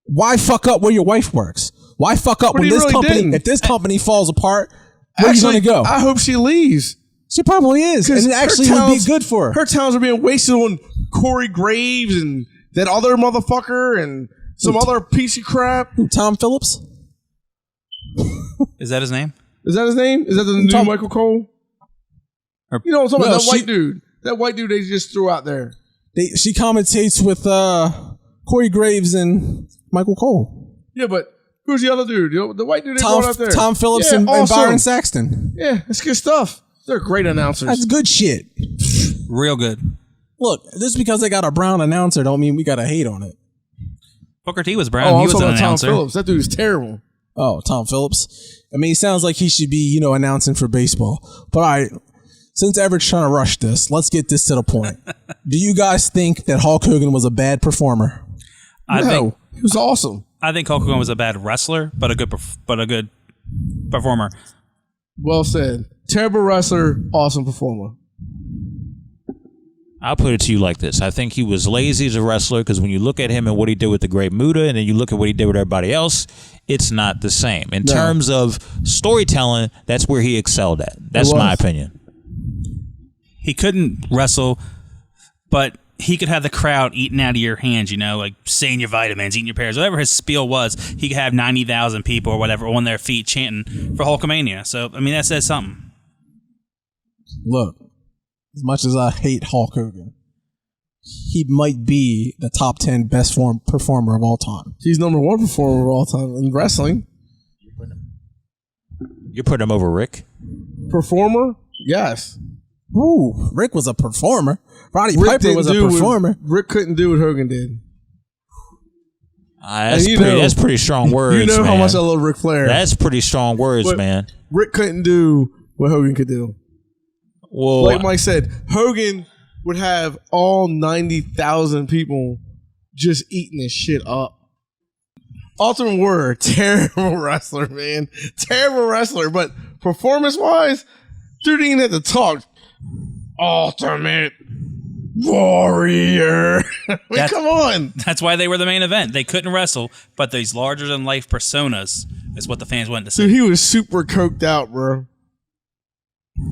why fuck up where your wife works? Why fuck up when if this company falls apart, where are you going to go? I hope she leaves. She probably is. And it actually would be good for her. Her talents are being wasted on Corey Graves and that other motherfucker and some other piece of crap. Tom Phillips? Is that his name? Is that his name? Is that the new Michael Cole? You know what I'm talking about? That white dude. That white dude they just threw out there. She commentates with Corey Graves and Michael Cole. Yeah, but who's the other dude? You know, the white dude they brought out there. Tom Phillips and Byron Saxton. Yeah, that's good stuff. They're great announcers. That's good shit. Real good. Look, just because they got a brown announcer don't mean we got to hate on it. Booker T was brown. He was an announcer. Tom Phillips. That dude is terrible. Oh, Tom Phillips. I mean, he sounds like he should be, announcing for baseball. But all right, since Everett's trying to rush this, let's get this to the point. Do you guys think that Hulk Hogan was a bad performer? I think he was awesome. I think Hulk Hogan was a bad wrestler, but a good performer. Well said. Terrible wrestler, awesome performer. I'll put it to you like this. I think he was lazy as a wrestler because when you look at him and what he did with the Great Muta and then you look at what he did with everybody else, it's not the same. In terms of storytelling, that's where he excelled at. That's my opinion. He couldn't wrestle, but he could have the crowd eating out of your hands, like saying your vitamins, eating your pears, whatever his spiel was. He could have 90,000 people or whatever on their feet chanting for Hulkamania. So, I mean, that says something. Look, as much as I hate Hulk Hogan, he might be the top 10 best performer of all time. He's number 1 performer of all time in wrestling. You're putting him over Rick? Performer? Yes. Ooh, Rick was a performer. Roddy Piper was a performer. Rick couldn't do what Hogan did. That's pretty strong words, You know man. how much I love Ric Flair. That's pretty strong words, man. Rick couldn't do what Hogan could do. Well, like Mike said, Hogan would have all 90,000 people just eating this shit up. Ultimate Warrior, terrible wrestler, man. Terrible wrestler. But performance-wise, dude didn't even have to talk. Ultimate Warrior. I mean, come on. That's why they were the main event. They couldn't wrestle, but these larger-than-life personas is what the fans wanted to see. Dude, he was super coked out, bro.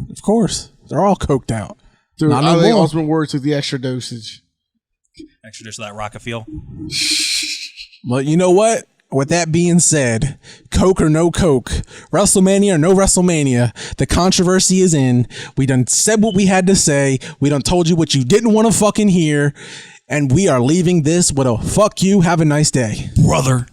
Of course. They're all coked out. Dude, Not I no think more. Ultimate Warrior took the extra dosage. Extra dish of that rocket feel. But you know what? With that being said, Coke or no Coke, WrestleMania or no WrestleMania, the controversy is in. We done said what we had to say. We done told you what you didn't want to fucking hear. And we are leaving this with a fuck you, have a nice day. Brother.